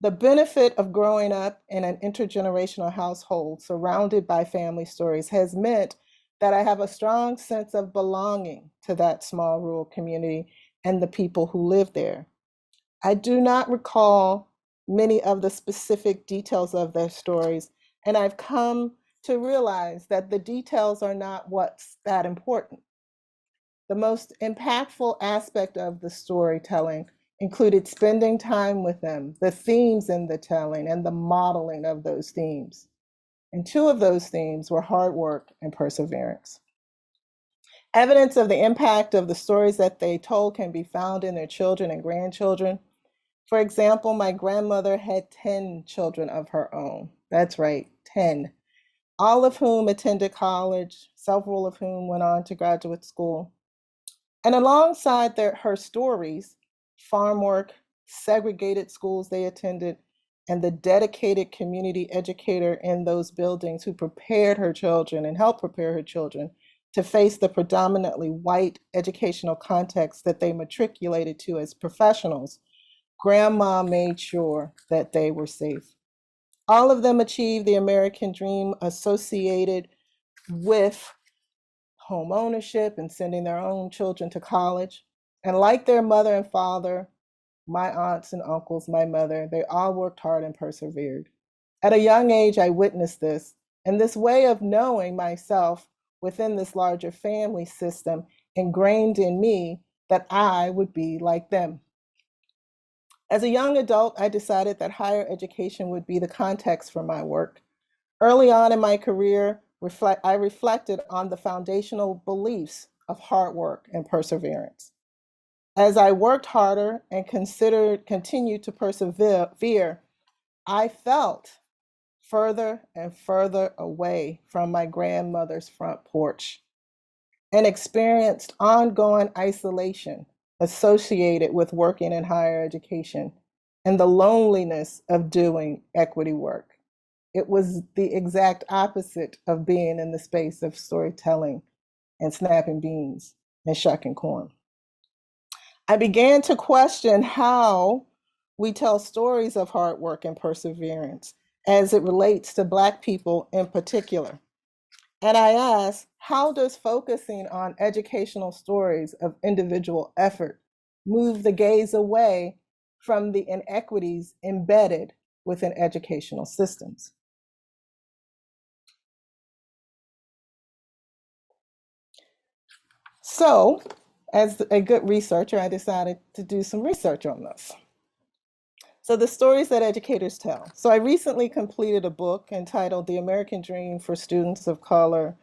The benefit of growing up in an intergenerational household surrounded by family stories has meant that I have a strong sense of belonging to that small rural community and the people who live there. I do not recall many of the specific details of their stories, and I've come to realize that the details are not what's that important. The most impactful aspect of the storytelling included spending time with them, the themes in the telling, and the modeling of those themes. And two of those themes were hard work and perseverance. Evidence of the impact of the stories that they told can be found in their children and grandchildren. For example, my grandmother had 10 children of her own. That's right, 10. All of whom attended college, several of whom went on to graduate school. And alongside her stories, farm work, segregated schools they attended, and the dedicated community educator in those buildings who prepared her children and helped prepare her children to face the predominantly white educational context that they matriculated to as professionals, Grandma made sure that they were safe. All of them achieved the American dream associated with home ownership and sending their own children to college. And like their mother and father, my aunts and uncles, my mother, they all worked hard and persevered. At a young age, I witnessed this, and this way of knowing myself within this larger family system ingrained in me that I would be like them. As a young adult, I decided that higher education would be the context for my work. Early on in my career, I reflected on the foundational beliefs of hard work and perseverance. As I worked harder and continued to persevere, I felt further and further away from my grandmother's front porch and experienced ongoing isolation associated with working in higher education and the loneliness of doing equity work. It was the exact opposite of being in the space of storytelling and snapping beans and shucking corn. I began to question how we tell stories of hard work and perseverance as it relates to Black people in particular. And I asked, how does focusing on educational stories of individual effort move the gaze away from the inequities embedded within educational systems? So, as a good researcher, I decided to do some research on this. So, the stories that educators tell. So, I recently completed a book entitled The American Dream for Students of Color,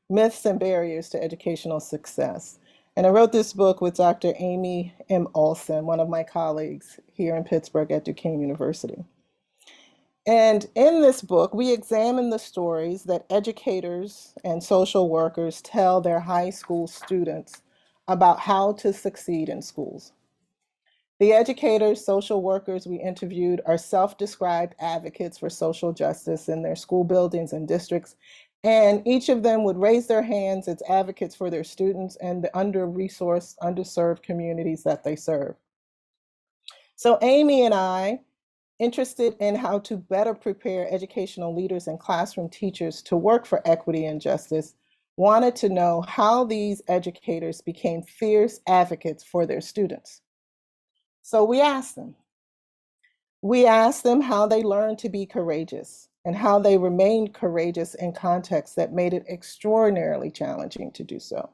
Myths and Barriers to Educational Success. And I wrote this book with Dr. Amy M. Olson, one of my colleagues here in Pittsburgh at Duquesne University. And in this book, we examine the stories that educators and social workers tell their high school students about how to succeed in schools. The educators, social workers we interviewed are self-described advocates for social justice in their school buildings and districts, and each of them would raise their hands as advocates for their students and the under-resourced, underserved communities that they serve. So Amy and I, interested in how to better prepare educational leaders and classroom teachers to work for equity and justice, wanted to know how these educators became fierce advocates for their students. So we asked them. We asked them how they learned to be courageous and how they remained courageous in contexts that made it extraordinarily challenging to do so.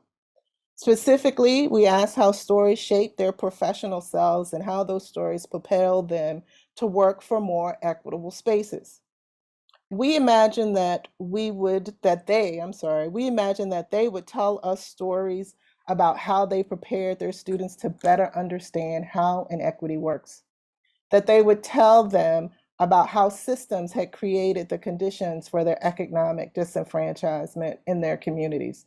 Specifically, we asked how stories shaped their professional selves and how those stories propelled them to work for more equitable spaces. We imagined that they would tell us stories about how they prepared their students to better understand how inequity works, that they would tell them about how systems had created the conditions for their economic disenfranchisement in their communities,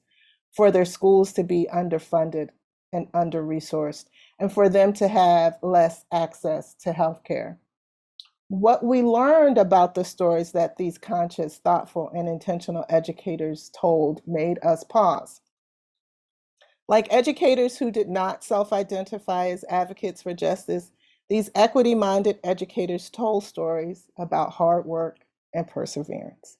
for their schools to be underfunded and under-resourced, and for them to have less access to healthcare. What we learned about the stories that these conscious, thoughtful, and intentional educators told made us pause. Like educators who did not self-identify as advocates for justice, these equity-minded educators told stories about hard work and perseverance.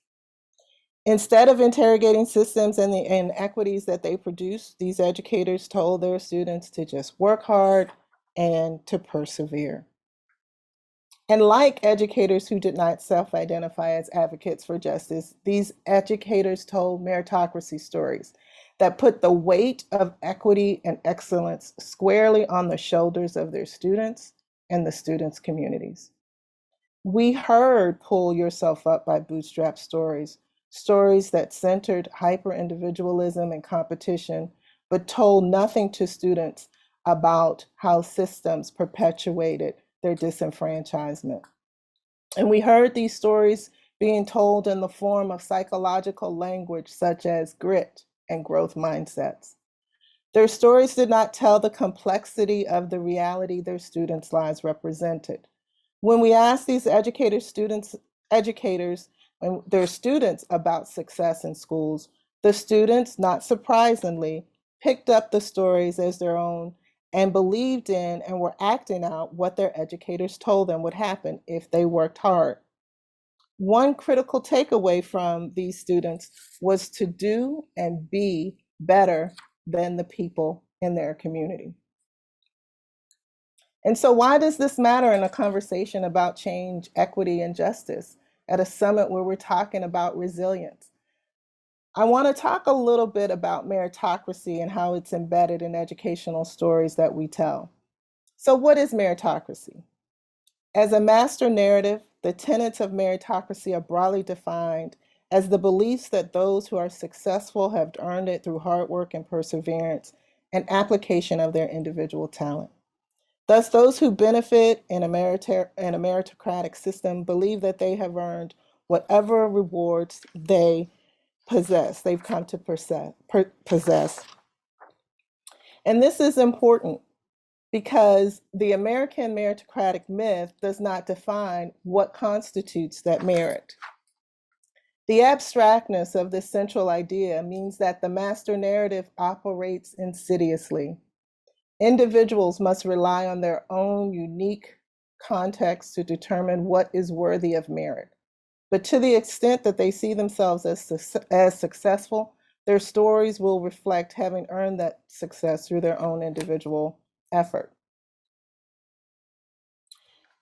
Instead of interrogating systems and the inequities that they produce, these educators told their students to just work hard and to persevere. And like educators who did not self-identify as advocates for justice, these educators told meritocracy stories that put the weight of equity and excellence squarely on the shoulders of their students and the students' communities. We heard Pull Yourself Up by Bootstrap stories, stories that centered hyper-individualism and competition, but told nothing to students about how systems perpetuated their disenfranchisement. And we heard these stories being told in the form of psychological language such as grit and growth mindsets. Their stories did not tell the complexity of the reality their students' lives represented. When we asked these educators and their students about success in schools, the students, not surprisingly, picked up the stories as their own and believed in and were acting out what their educators told them would happen if they worked hard. One critical takeaway from these students was to do and be better than the people in their community. And so why does this matter in a conversation about change, equity, and justice at a summit where we're talking about resilience? I want to talk a little bit about meritocracy and how it's embedded in educational stories that we tell. So what is meritocracy? As a master narrative, the tenets of meritocracy are broadly defined as the beliefs that those who are successful have earned it through hard work and perseverance and application of their individual talent. Thus, those who benefit in a meritocratic system believe that they have earned whatever rewards they've come to possess. And this is important because the American meritocratic myth does not define what constitutes that merit. The abstractness of this central idea means that the master narrative operates insidiously. Individuals must rely on their own unique context to determine what is worthy of merit. But to the extent that they see themselves as successful, their stories will reflect having earned that success through their own individual effort.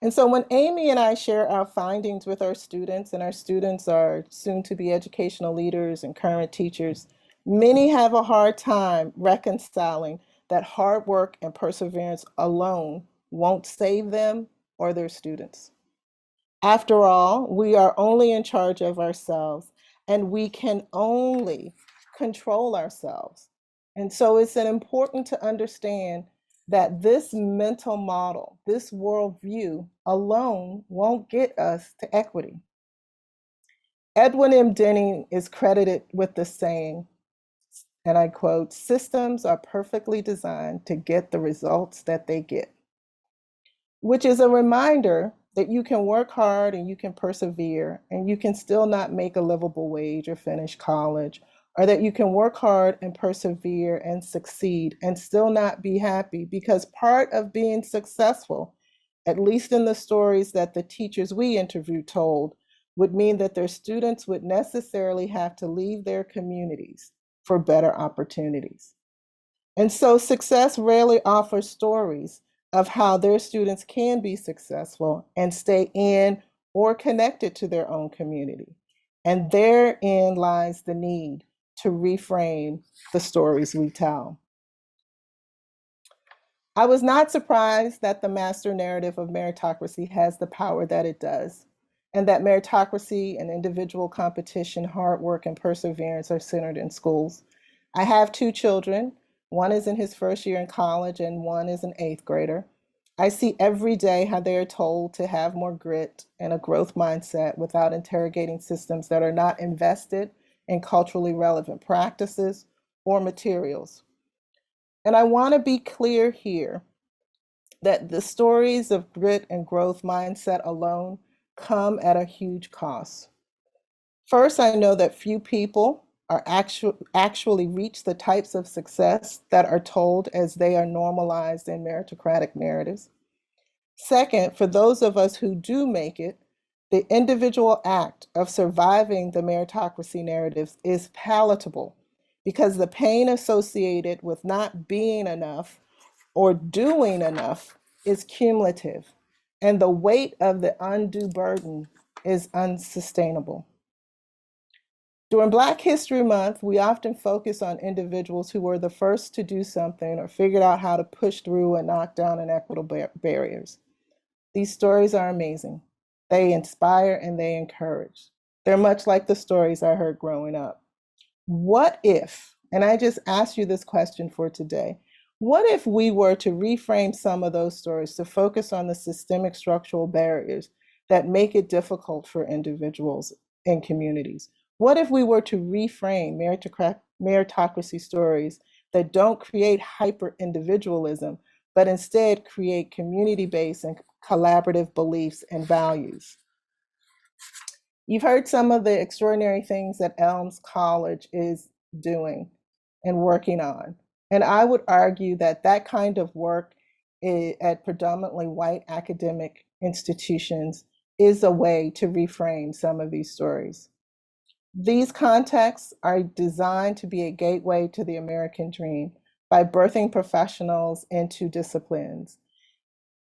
And so when Amy and I share our findings with our students, and our students are soon to be educational leaders and current teachers, many have a hard time reconciling that hard work and perseverance alone won't save them or their students. After all, we are only in charge of ourselves, and we can only control ourselves. And so it's important to understand that this mental model, this worldview alone won't get us to equity. Edwin M. Denning is credited with the saying, and I quote, "Systems are perfectly designed to get the results that they get," which is a reminder that you can work hard and you can persevere and you can still not make a livable wage or finish college, or that you can work hard and persevere and succeed and still not be happy, because part of being successful, at least in the stories that the teachers we interviewed told, would mean that their students would necessarily have to leave their communities for better opportunities. And so success rarely offers stories of how their students can be successful and stay in or connected to their own community. And therein lies the need to reframe the stories we tell. I was not surprised that the master narrative of meritocracy has the power that it does, and that meritocracy and individual competition, hard work, and perseverance are centered in schools. I have 2 children. One is in his first year in college and one is an 8th grader. I see every day how they are told to have more grit and a growth mindset without interrogating systems that are not invested in culturally relevant practices or materials. And I want to be clear here that the stories of grit and growth mindset alone come at a huge cost. First, I know that few people are actually reach the types of success that are told as they are normalized in meritocratic narratives. Second, for those of us who do make it, the individual act of surviving the meritocracy narratives is palatable because the pain associated with not being enough or doing enough is cumulative, and the weight of the undue burden is unsustainable. During Black History Month, we often focus on individuals who were the first to do something or figured out how to push through and knock down inequitable barriers. These stories are amazing. They inspire and they encourage. They're much like the stories I heard growing up. What if, and I just asked you this question for today, what if we were to reframe some of those stories to focus on the systemic structural barriers that make it difficult for individuals and communities? What if we were to reframe meritocracy stories that don't create hyper-individualism, but instead create community-based and collaborative beliefs and values? You've heard some of the extraordinary things that Elms College is doing and working on. And I would argue that that kind of work at predominantly white academic institutions is a way to reframe some of these stories. These contexts are designed to be a gateway to the American dream by birthing professionals into disciplines.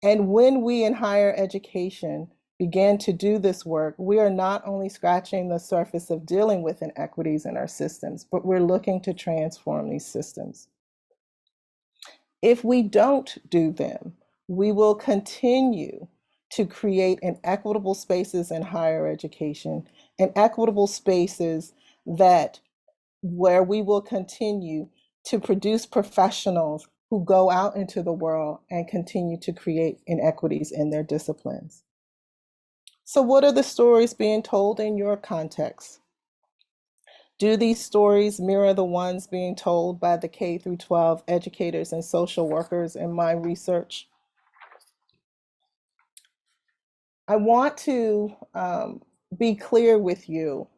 And when we in higher education begin to do this work, we are not only scratching the surface of dealing with inequities in our systems, but we're looking to transform these systems. If we don't do them, we will continue to create equitable spaces in higher education and equitable spaces where we will continue to produce professionals who go out into the world and continue to create inequities in their disciplines. So what are the stories being told in your context? Do these stories mirror the ones being told by the K through 12 educators and social workers in my research? I want to be clear with you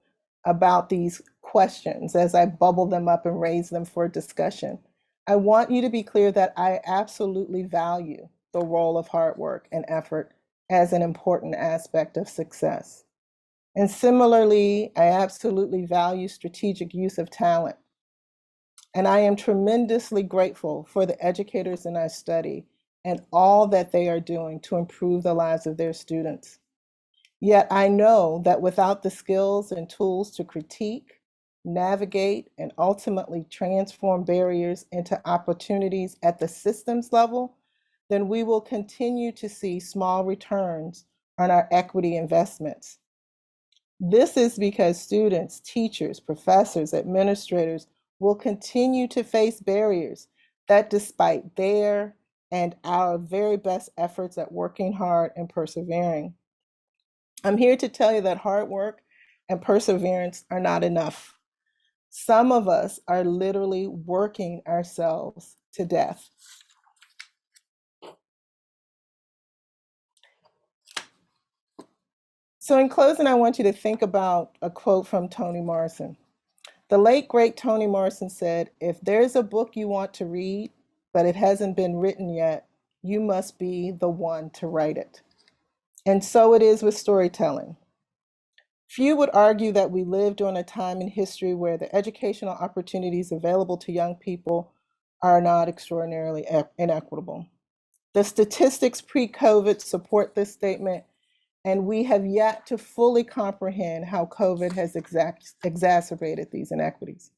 about these questions as I bubble them up and raise them for discussion. I want you to be clear that I absolutely value the role of hard work and effort as an important aspect of success. And similarly, I absolutely value strategic use of talent. And I am tremendously grateful for the educators in our study and all that they are doing to improve the lives of their students. Yet I know that without the skills and tools to critique, navigate, and ultimately transform barriers into opportunities at the systems level, then we will continue to see small returns on our equity investments. This is because students, teachers, professors, administrators will continue to face barriers that, despite their and our very best efforts at working hard and persevering, I'm here to tell you that hard work and perseverance are not enough. Some of us are literally working ourselves to death. So in closing, I want you to think about a quote from Toni Morrison. The late, great Toni Morrison said, "If there's a book you want to read, but it hasn't been written yet, you must be the one to write it." And so it is with storytelling. Few would argue that we live during a time in history where the educational opportunities available to young people are not extraordinarily inequitable. The statistics pre-COVID support this statement, and we have yet to fully comprehend how COVID has exacerbated these inequities.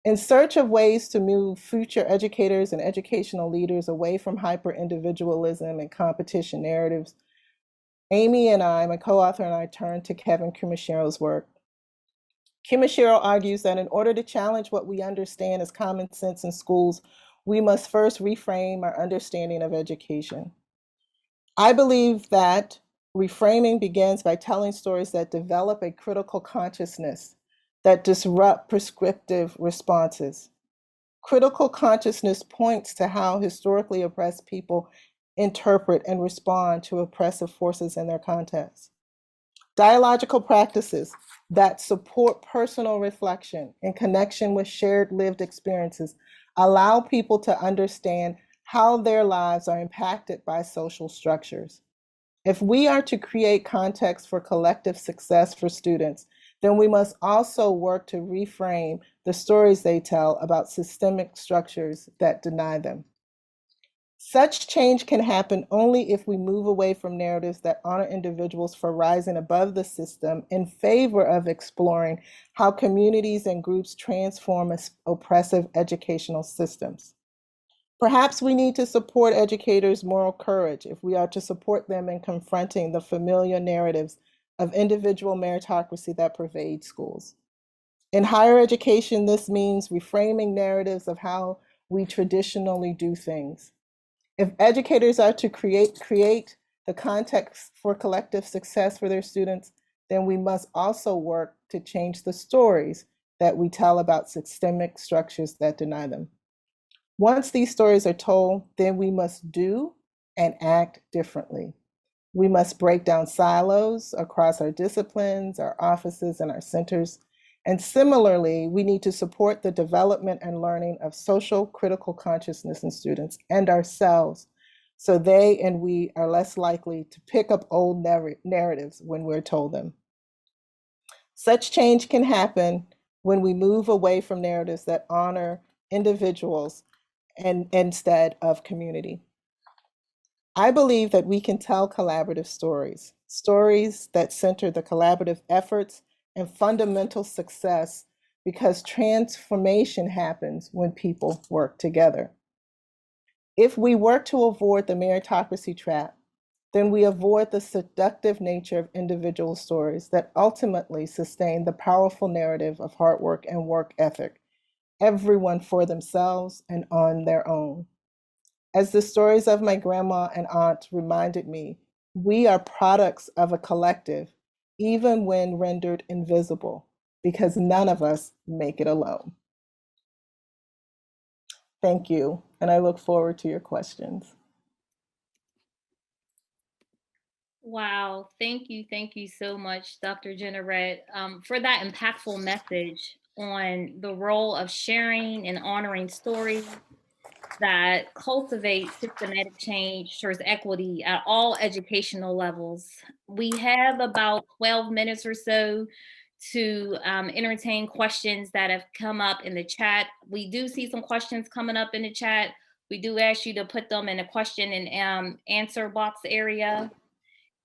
In search of ways to move future educators and educational leaders away from hyper-individualism and competition narratives, Amy and I, my co-author and I, turned to Kevin Kumashiro's work. Kumashiro argues that in order to challenge what we understand as common sense in schools, we must first reframe our understanding of education. I believe that reframing begins by telling stories that develop a critical consciousness that disrupt prescriptive responses. Critical consciousness points to how historically oppressed people interpret and respond to oppressive forces in their context. Dialogical practices that support personal reflection in connection with shared lived experiences allow people to understand how their lives are impacted by social structures. If we are to create context for collective success for students, then we must also work to reframe the stories they tell about systemic structures that deny them. Such change can happen only if we move away from narratives that honor individuals for rising above the system in favor of exploring how communities and groups transform oppressive educational systems. Perhaps we need to support educators' moral courage if we are to support them in confronting the familiar narratives of individual meritocracy that pervade schools. In higher education, this means reframing narratives of how we traditionally do things. If educators are to create the context for collective success for their students, then we must also work to change the stories that we tell about systemic structures that deny them. Once these stories are told, then we must do and act differently. We must break down silos across our disciplines, our offices, and our centers. And similarly, we need to support the development and learning of social critical consciousness in students and ourselves, so they and we are less likely to pick up old narratives when we're told them. Such change can happen when we move away from narratives that honor individuals and instead of community. I believe that we can tell collaborative stories, stories that center the collaborative efforts and fundamental success, because transformation happens when people work together. If we work to avoid the meritocracy trap, then we avoid the seductive nature of individual stories that ultimately sustain the powerful narrative of hard work and work ethic, everyone for themselves and on their own. As the stories of my grandma and aunt reminded me, we are products of a collective, even when rendered invisible, because none of us make it alone. Thank you, and I look forward to your questions. Wow, thank you so much, Dr. Generett, for that impactful message on the role of sharing and honoring stories that cultivate systematic change towards equity at all educational levels. We have about 12 minutes or so to entertain questions that have come up in the chat. We do see some questions coming up in the chat. We do ask you to put them in a question and answer box area.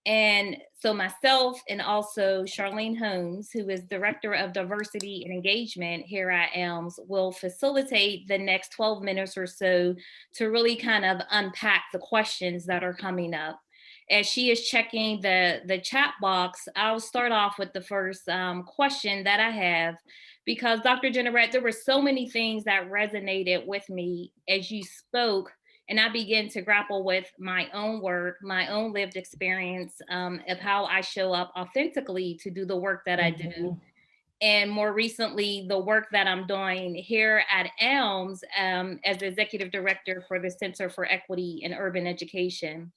And so myself and also Charlene Holmes, who is Director of Diversity and Engagement here at Elms, will facilitate the next 12 minutes or so to really kind of unpack the questions that are coming up. As she is checking the chat box, I'll start off with the first question that I have, because Dr. Generett, there were so many things that resonated with me as you spoke. And I began to grapple with my own work, my own lived experience of how I show up authentically to do the work that I do. And more recently, the work that I'm doing here at Elms as the Executive Director for the Center for Equity in Urban Education.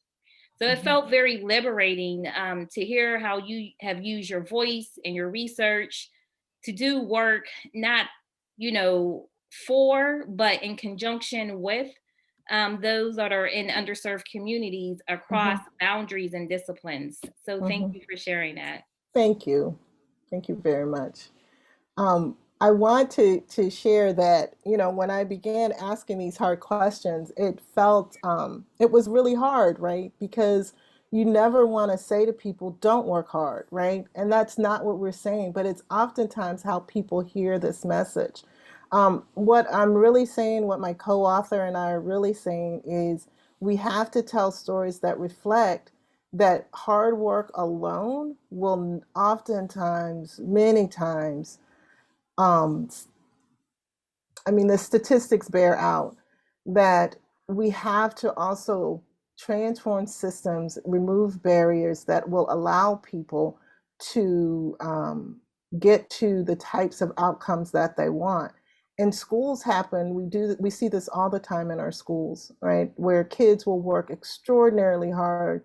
So it felt very liberating to hear how you have used your voice and your research to do work, not, for, but in conjunction with those that are in underserved communities across boundaries and disciplines. So thank you for sharing that. Thank you. Thank you very much. I want to share that, when I began asking these hard questions, it felt, it was really hard, right? Because you never want to say to people, don't work hard, right? And that's not what we're saying, but it's oftentimes how people hear this message. What I'm really saying, what my co-author and I are really saying is we have to tell stories that reflect that hard work alone will oftentimes, many times, the statistics bear out that we have to also transform systems, remove barriers that will allow people to get to the types of outcomes that they want. And schools happen, we see this all the time in our schools, right? Where kids will work extraordinarily hard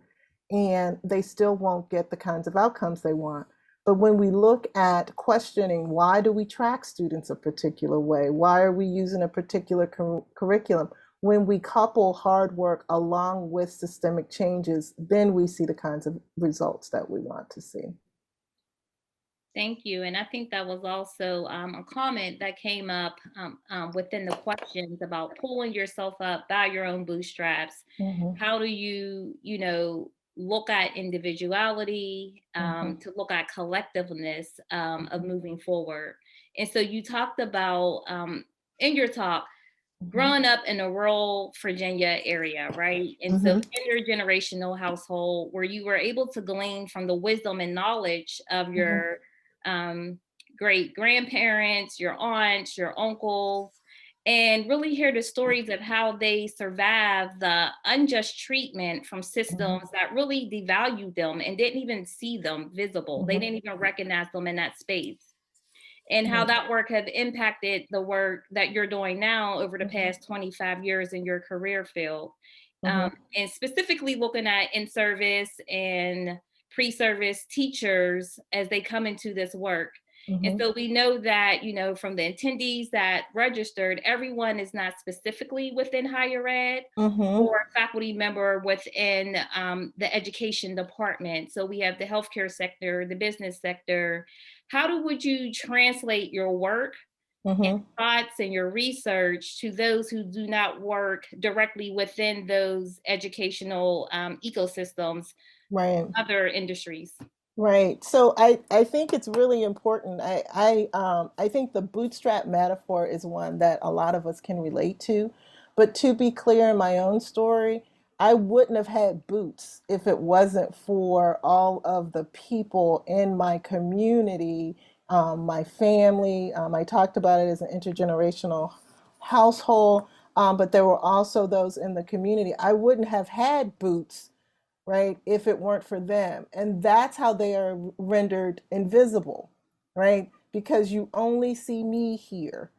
and they still won't get the kinds of outcomes they want. But when we look at questioning, why do we track students a particular way? Why are we using a particular curriculum? When we couple hard work along with systemic changes, then we see the kinds of results that we want to see. Thank you. And I think that was also a comment that came up within the questions about pulling yourself up by your own bootstraps. How do you, look at individuality, to look at collectiveness of moving forward? And so you talked about, in your talk, growing up in a rural Virginia area, right? And so intergenerational household where you were able to glean from the wisdom and knowledge of your great grandparents, your aunts, your uncles, and really hear the stories of how they survived the unjust treatment from systems that really devalued them and didn't even see them visible. They didn't even recognize them in that space. And how that work have impacted the work that you're doing now over the past 25 years in your career field. And specifically looking at in-service and pre-service teachers as they come into this work. And so we know that, from the attendees that registered, everyone is not specifically within higher ed or a faculty member within the education department. So we have the healthcare sector, the business sector. How would you translate your work and thoughts and your research to those who do not work directly within those educational ecosystems, right? Other industries? Right. So I think it's really important. I think the bootstrap metaphor is one that a lot of us can relate to. But to be clear in my own story, I wouldn't have had boots if it wasn't for all of the people in my community, my family. I talked about it as an intergenerational household, but there were also those in the community. I wouldn't have had boots, right, if it weren't for them. And that's how they are rendered invisible, right? Because you only see me here,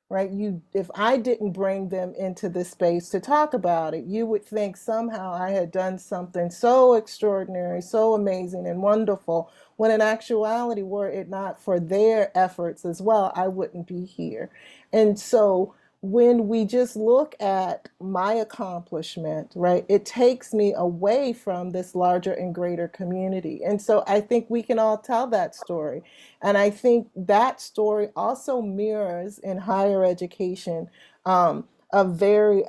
right? If I didn't bring them into this space to talk about it, you would think somehow I had done something so extraordinary, so amazing and wonderful, when in actuality, were it not for their efforts as well, I wouldn't be here. And so when we just look at my accomplishment, right, it takes me away from this larger and greater community. And so I think we can all tell that story. And I think that story also mirrors in higher education a very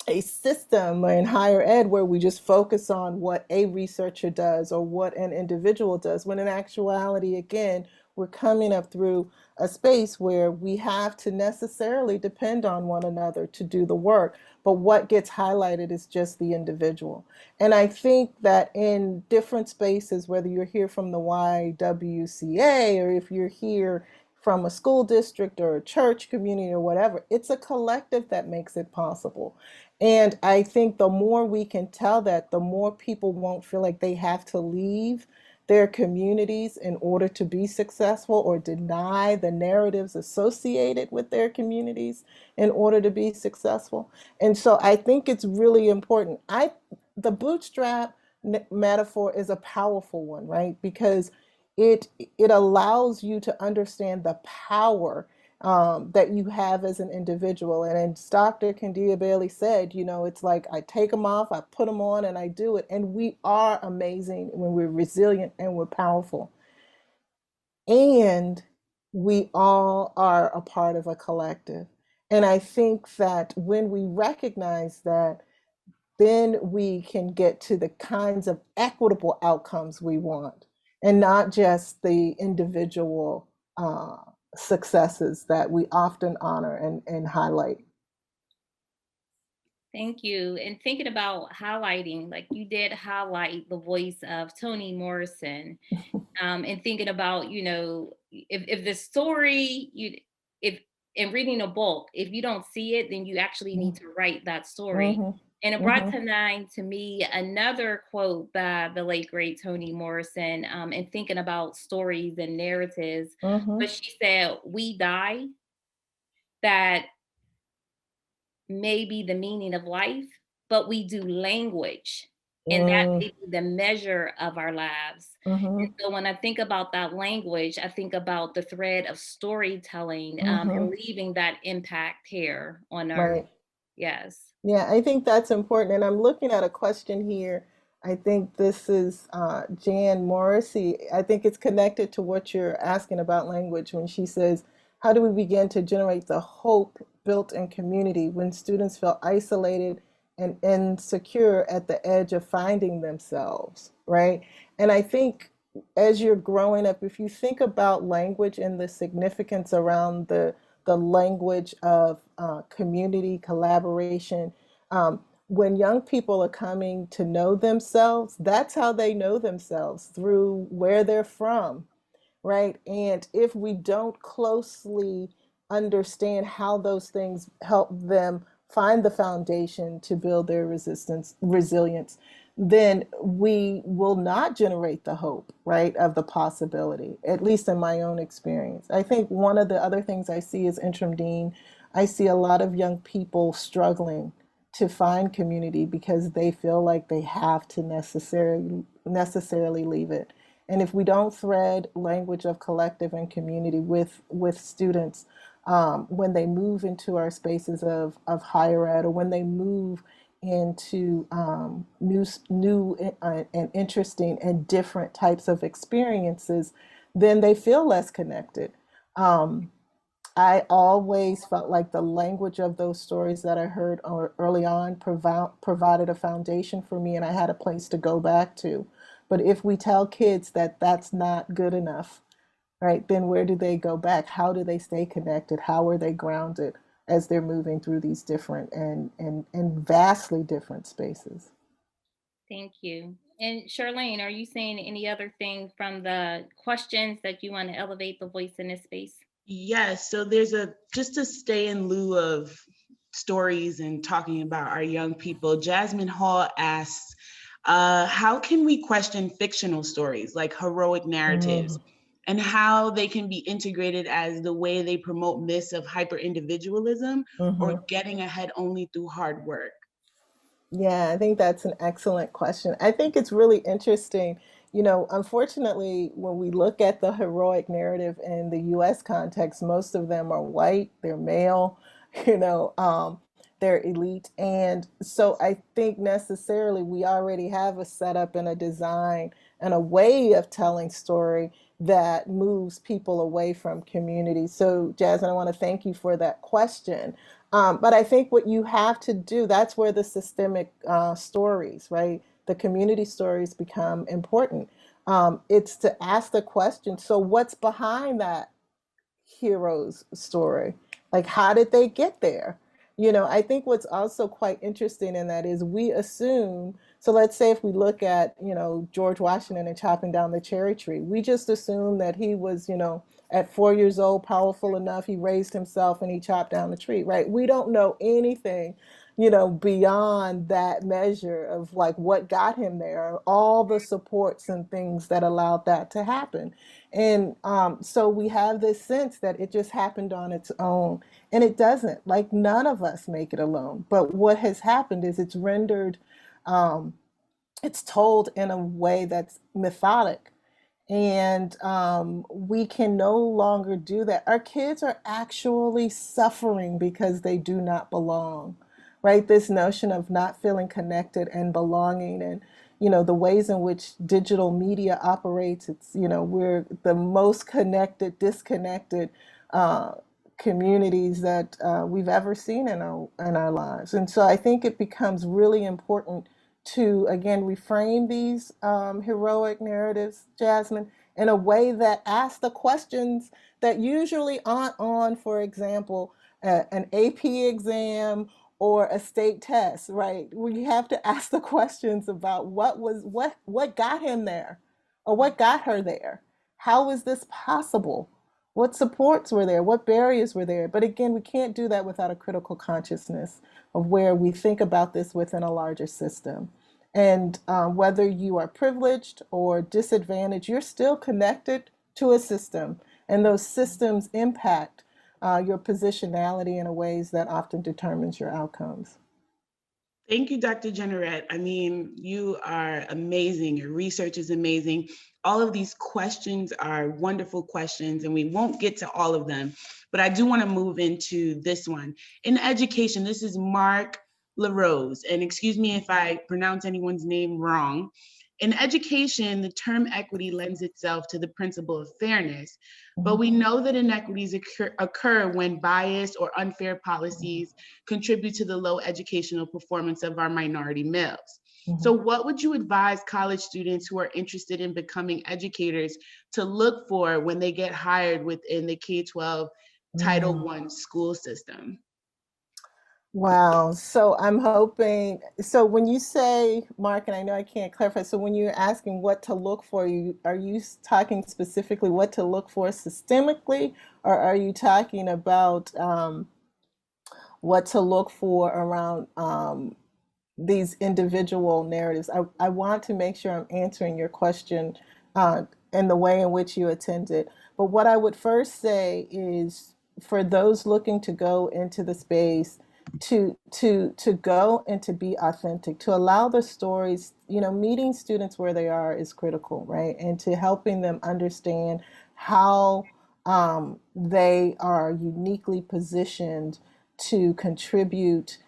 a system in higher ed where we just focus on what a researcher does or what an individual does, when in actuality, again, we're coming up through a space where we have to necessarily depend on one another to do the work. But what gets highlighted is just the individual. And I think that in different spaces, whether you're here from the YWCA or if you're here from a school district or a church community or whatever, it's a collective that makes it possible. And I think the more we can tell that, the more people won't feel like they have to leave their communities in order to be successful or deny the narratives associated with their communities in order to be successful. And so I think it's really important. The bootstrap metaphor is a powerful one, right? Because it allows you to understand the power that you have as an individual. And as Dr. Candia Bailey said, it's like I take them off, I put them on, and I do it. And we are amazing when we're resilient and we're powerful. And we all are a part of a collective. And I think that when we recognize that, then we can get to the kinds of equitable outcomes we want, and not just the individual successes that we often honor and highlight. Thank you. And thinking about highlighting, like you did highlight the voice of Toni Morrison, and thinking about, if the story, if in reading a book, if you don't see it, then you actually need to write that story. Mm-hmm. And it brought to mind to me another quote by the late great Toni Morrison, and thinking about stories and narratives. Mm-hmm. But she said, "We die, that may be the meaning of life, but we do language, and that may be the measure of our lives." Mm-hmm. And so when I think about that language, I think about the thread of storytelling, Mm-hmm. and leaving that impact here on earth. Right. Yes. Yeah, I think that's important. And I'm looking at a question here. I think this is Jan Morrissey. I think it's connected to what you're asking about language when she says, how do we begin to generate the hope built in community when students feel isolated and insecure at the edge of finding themselves, right? And I think as you're growing up, if you think about language and the significance around the language of community collaboration, when young people are coming to know themselves, that's how they know themselves, through where they're from, right? And if we don't closely understand how those things help them find the foundation to build their resilience, then we will not generate the hope, right, of the possibility, at least in my own experience. I think one of the other things I see as interim dean, I see a lot of young people struggling to find community because they feel like they have to necessarily leave it. And if we don't thread language of collective and community with students, when they move into our spaces of higher ed, or when they move into new and interesting and different types of experiences, then they feel less connected. I always felt like the language of those stories that I heard early on provided a foundation for me, and I had a place to go back to. But if we tell kids that that's not good enough, right, then where do they go back? How do they stay connected? How are they grounded? as they're moving through these different and vastly different spaces. Thank you. And Charlene, are you saying any other thing from the questions that you want to elevate the voice in this space? Yes, so there's just to stay in lieu of stories and talking about our young people, Jasmine Hall asks, how can we question fictional stories like heroic narratives and how they can be integrated as the way they promote myths of hyper-individualism or getting ahead only through hard work? Yeah, I think that's an excellent question. I think it's really interesting. You know, unfortunately, when we look at the heroic narrative in the US context, most of them are white, they're male, you know, they're elite. And so I think necessarily we already have a setup and a design and a way of telling story that moves people away from community. So, Jasmine, I want to thank you for that question. But I think what you have to do, that's where the systemic stories, right? The community stories become important. It's to ask the question, so what's behind that hero's story? Like, how did they get there? You know, I think what's also quite interesting in that is we assume, so let's say if we look at, you know, George Washington and chopping down the cherry tree, we just assume that he was, you know, at 4 years old, powerful enough, he raised himself and he chopped down the tree, right? We don't know anything, you know, beyond that measure of like what got him there, all the supports and things that allowed that to happen. And so we have this sense that it just happened on its own. And it doesn't. Like, none of us make it alone. But what has happened is it's rendered, it's told in a way that's methodic. And we can no longer do that. Our kids are actually suffering because they do not belong, right? This notion of not feeling connected and belonging, and you know the ways in which digital media operates. It's, you know, we're the most connected, disconnected communities that we've ever seen in our lives. And so I think it becomes really important to, again, reframe these heroic narratives, Jasmine, in a way that asks the questions that usually aren't on, for example, an AP exam or a state test, right? We have to ask the questions about what got him there, or what got her there. How is this possible? What supports were there? What barriers were there? But again, we can't do that without a critical consciousness of where we think about this within a larger system. And whether you are privileged or disadvantaged, you're still connected to a system. And those systems impact your positionality in a ways that often determines your outcomes. Thank you, Dr. Generett. I mean, you are amazing. Your research is amazing. All of these questions are wonderful questions, and we won't get to all of them, but I do want to move into this one. In education, this is Mark LaRose, and excuse me if I pronounce anyone's name wrong. In education, the term equity lends itself to the principle of fairness, but we know that inequities occur when biased or unfair policies contribute to the low educational performance of our minority males. So what would you advise college students who are interested in becoming educators to look for when they get hired within the K-12 Title I school system? Wow. So I'm hoping, so when you say, Mark, and I know I can't clarify, so when you're asking what to look for, are you talking specifically what to look for systemically, or are you talking about what to look for around these individual narratives? I want to make sure I'm answering your question in the way in which you attended. But what I would first say is for those looking to go into the space, to go and to be authentic, to allow the stories, you know, meeting students where they are is critical, right? And to helping them understand how they are uniquely positioned to contribute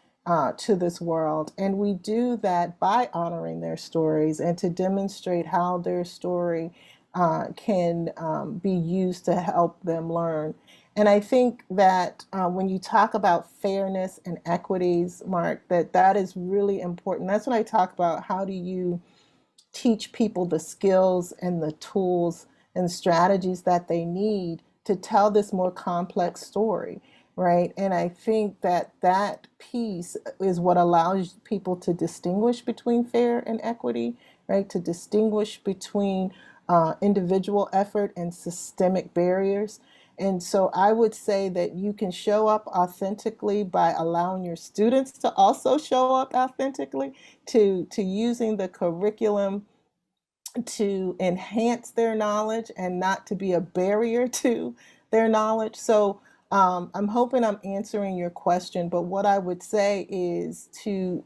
to this world. And we do that by honoring their stories and to demonstrate how their story can be used to help them learn. And I think that when you talk about fairness and equities, Mark, that is really important. That's when I talk about how do you teach people the skills and the tools and strategies that they need to tell this more complex story. right? And I think that that piece is what allows people to distinguish between fair and equity, right? To distinguish between individual effort and systemic barriers. And so I would say that you can show up authentically by allowing your students to also show up authentically, to using the curriculum to enhance their knowledge and not to be a barrier to their knowledge. So I'm hoping I'm answering your question, but what I would say is to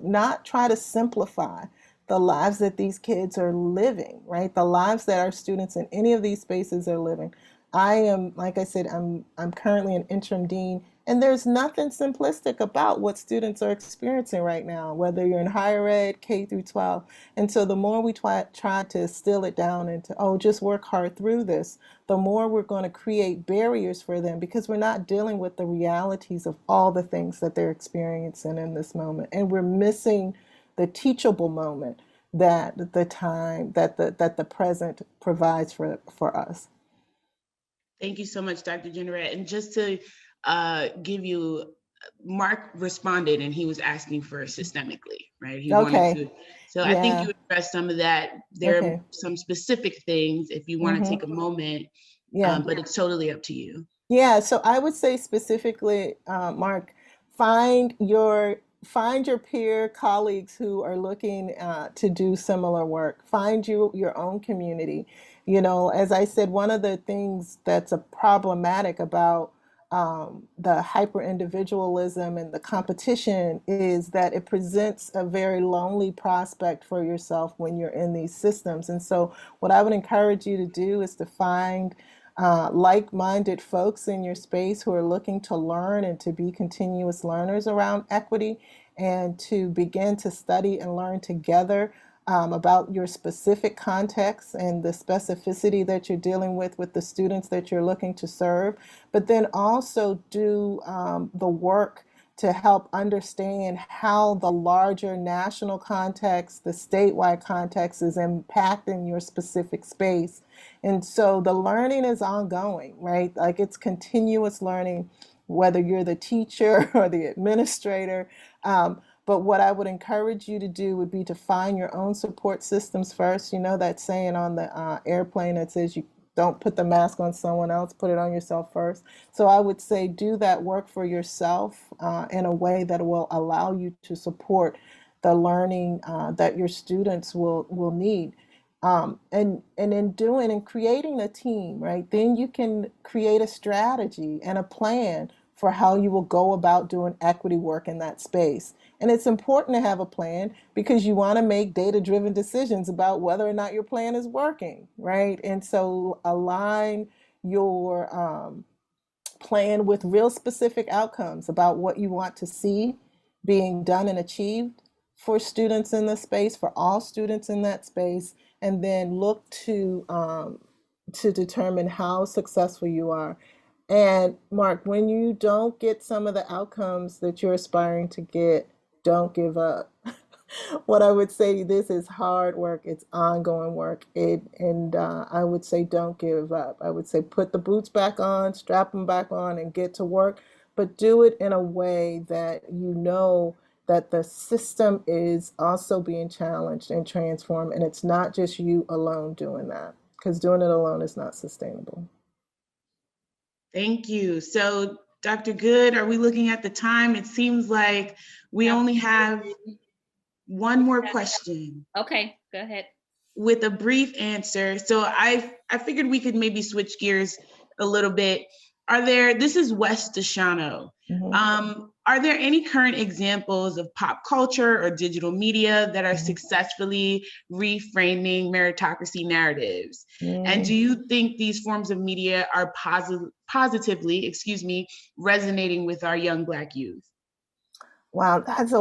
not try to simplify the lives that these kids are living, right? The lives that our students in any of these spaces are living. I am, like I said, I'm currently an interim dean, and there's nothing simplistic about what students are experiencing right now, whether you're in higher ed, K through 12. And so the more we try to distill it down into, oh, just work hard through this, the more we're going to create barriers for them, because we're not dealing with the realities of all the things that they're experiencing in this moment. And we're missing the teachable moment that the time that the present provides for us. Thank you so much, Dr. Generett. And just to give you, Mark responded and he was asking for systemically, right? He wanted to. So I think you addressed some of that. There are some specific things if you want to take a moment, but it's totally up to you. Yeah, so I would say specifically, Mark, find your peer colleagues who are looking to do similar work. Find your own community. You know, as I said, one of the things that's a problematic about the hyper individualism and the competition is that it presents a very lonely prospect for yourself when you're in these systems. And so what I would encourage you to do is to find like-minded folks in your space who are looking to learn and to be continuous learners around equity, and to begin to study and learn together about your specific context and the specificity that you're dealing with the students that you're looking to serve, but then also do the work to help understand how the larger national context, the statewide context, is impacting your specific space. And so the learning is ongoing, right? Like, it's continuous learning, whether you're the teacher or the administrator. But what I would encourage you to do would be to find your own support systems first. You know that saying on the airplane that says you don't put the mask on someone else, put it on yourself first. So I would say do that work for yourself in a way that will allow you to support the learning that your students will need. And in doing and creating a team, right, then you can create a strategy and a plan for how you will go about doing equity work in that space. And it's important to have a plan because you want to make data-driven decisions about whether or not your plan is working, right? And so align your plan with real specific outcomes about what you want to see being done and achieved for students in this space, for all students in that space, and then look to determine how successful you are. And Mark, when you don't get some of the outcomes that you're aspiring to get, don't give up. What I would say, this is hard work. It's ongoing work. I would say don't give up. I would say put the boots back on, strap them back on, and get to work. But do it in a way that you know that the system is also being challenged and transformed. And it's not just you alone doing that, because doing it alone is not sustainable. Thank you. So, Dr. Good, are we looking at the time? It seems like we only have one more question. Okay, go ahead. With a brief answer. So I figured we could maybe switch gears a little bit. This is West Deshano. Are there any current examples of pop culture or digital media that are successfully reframing meritocracy narratives? And do you think these forms of media are positively, resonating with our young Black youth? Wow, that's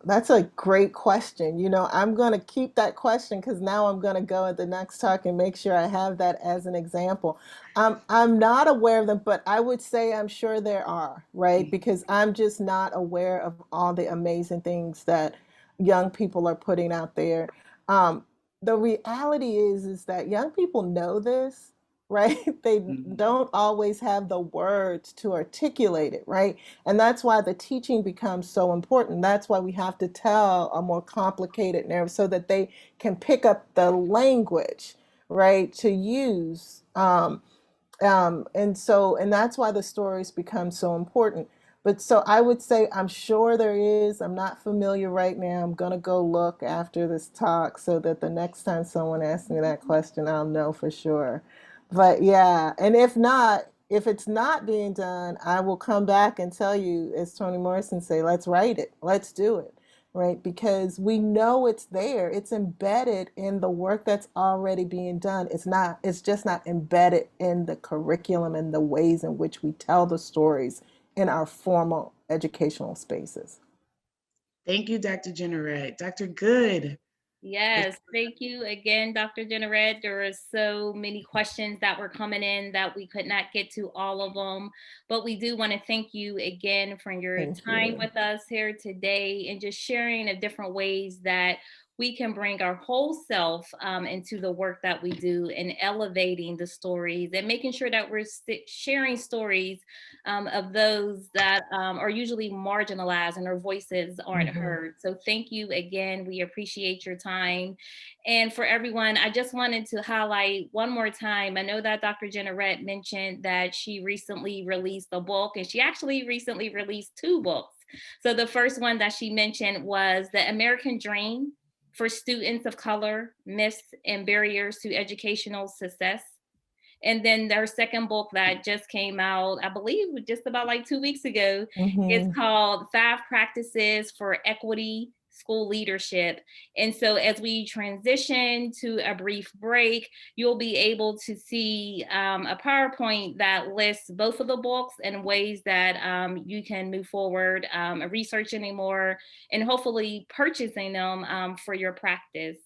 that's a great question. You know, I'm going to keep that question because now I'm going to go at the next talk and make sure I have that as an example. I'm not aware of them, but I would say I'm sure there are, right? Because I'm just not aware of all the amazing things that young people are putting out there. The reality is that young people know this, right? They don't always have the words to articulate it, right? And that's why the teaching becomes so important. That's why we have to tell a more complicated narrative so that they can pick up the language, right, to use. And that's why the stories become so important. But so I would say, I'm sure there is. I'm not familiar right now. I'm going to go look after this talk so that the next time someone asks me that question, I'll know for sure. But yeah, and if it's not being done, I will come back and tell you, as Toni Morrison say, let's write it, let's do it, right? Because we know it's there. It's embedded in the work that's already being done. It's just not embedded in the curriculum and the ways in which we tell the stories in our formal educational spaces. Thank you, Dr. Generett. Dr. Good. Yes, thank you again, Dr. Generett. There are so many questions that were coming in that we could not get to all of them, but we do want to thank you again for your time with us here today and just sharing the different ways that we can bring our whole self into the work that we do and elevating the stories and making sure that we're sharing stories of those that are usually marginalized and their voices aren't heard. So thank you again. We appreciate your time. And for everyone, I just wanted to highlight one more time. I know that Dr. Generett mentioned that she recently released a book, and she actually recently released 2 books. So the first one that she mentioned was The American Dream for Students of Color, Myths and Barriers to Educational Success. And then their second book that just came out, I believe just about like 2 weeks ago, is called 5 Practices for Equity School Leadership. And so as we transition to a brief break, you'll be able to see a PowerPoint that lists both of the books and ways that you can move forward researching more and hopefully purchasing them for your practice.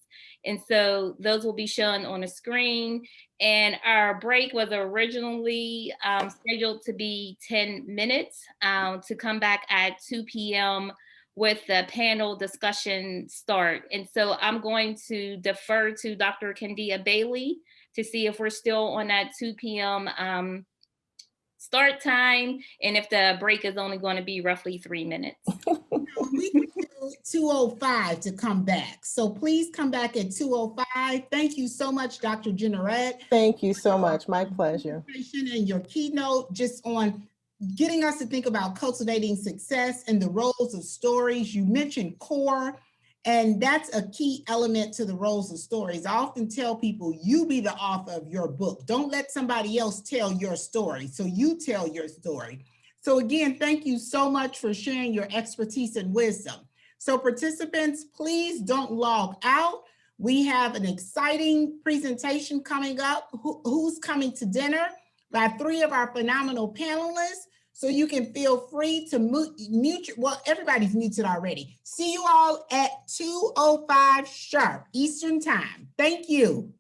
And so those will be shown on the screen. And our break was originally scheduled to be 10 minutes to come back at 2 p.m. with the panel discussion start. And so I'm going to defer to Dr. Kendia Bailey to see if we're still on that 2 p.m. Start time, and if the break is only going to be roughly 3 minutes. We can do 2:05 to come back. So please come back at 2:05. Thank you so much, Dr. Generett. Thank you so much. My pleasure. And your keynote just on getting us to think about cultivating success and the roles of stories. You mentioned core, and that's a key element to the roles of stories. I often tell people, you be the author of your book. Don't let somebody else tell your story. So you tell your story. So again, thank you so much for sharing your expertise and wisdom. So participants, please don't log out. We have an exciting presentation coming up. Who's coming to dinner? By 3 of our phenomenal panelists. So you can feel free to mute, well, everybody's muted already. See you all at 2:05 sharp Eastern time. Thank you.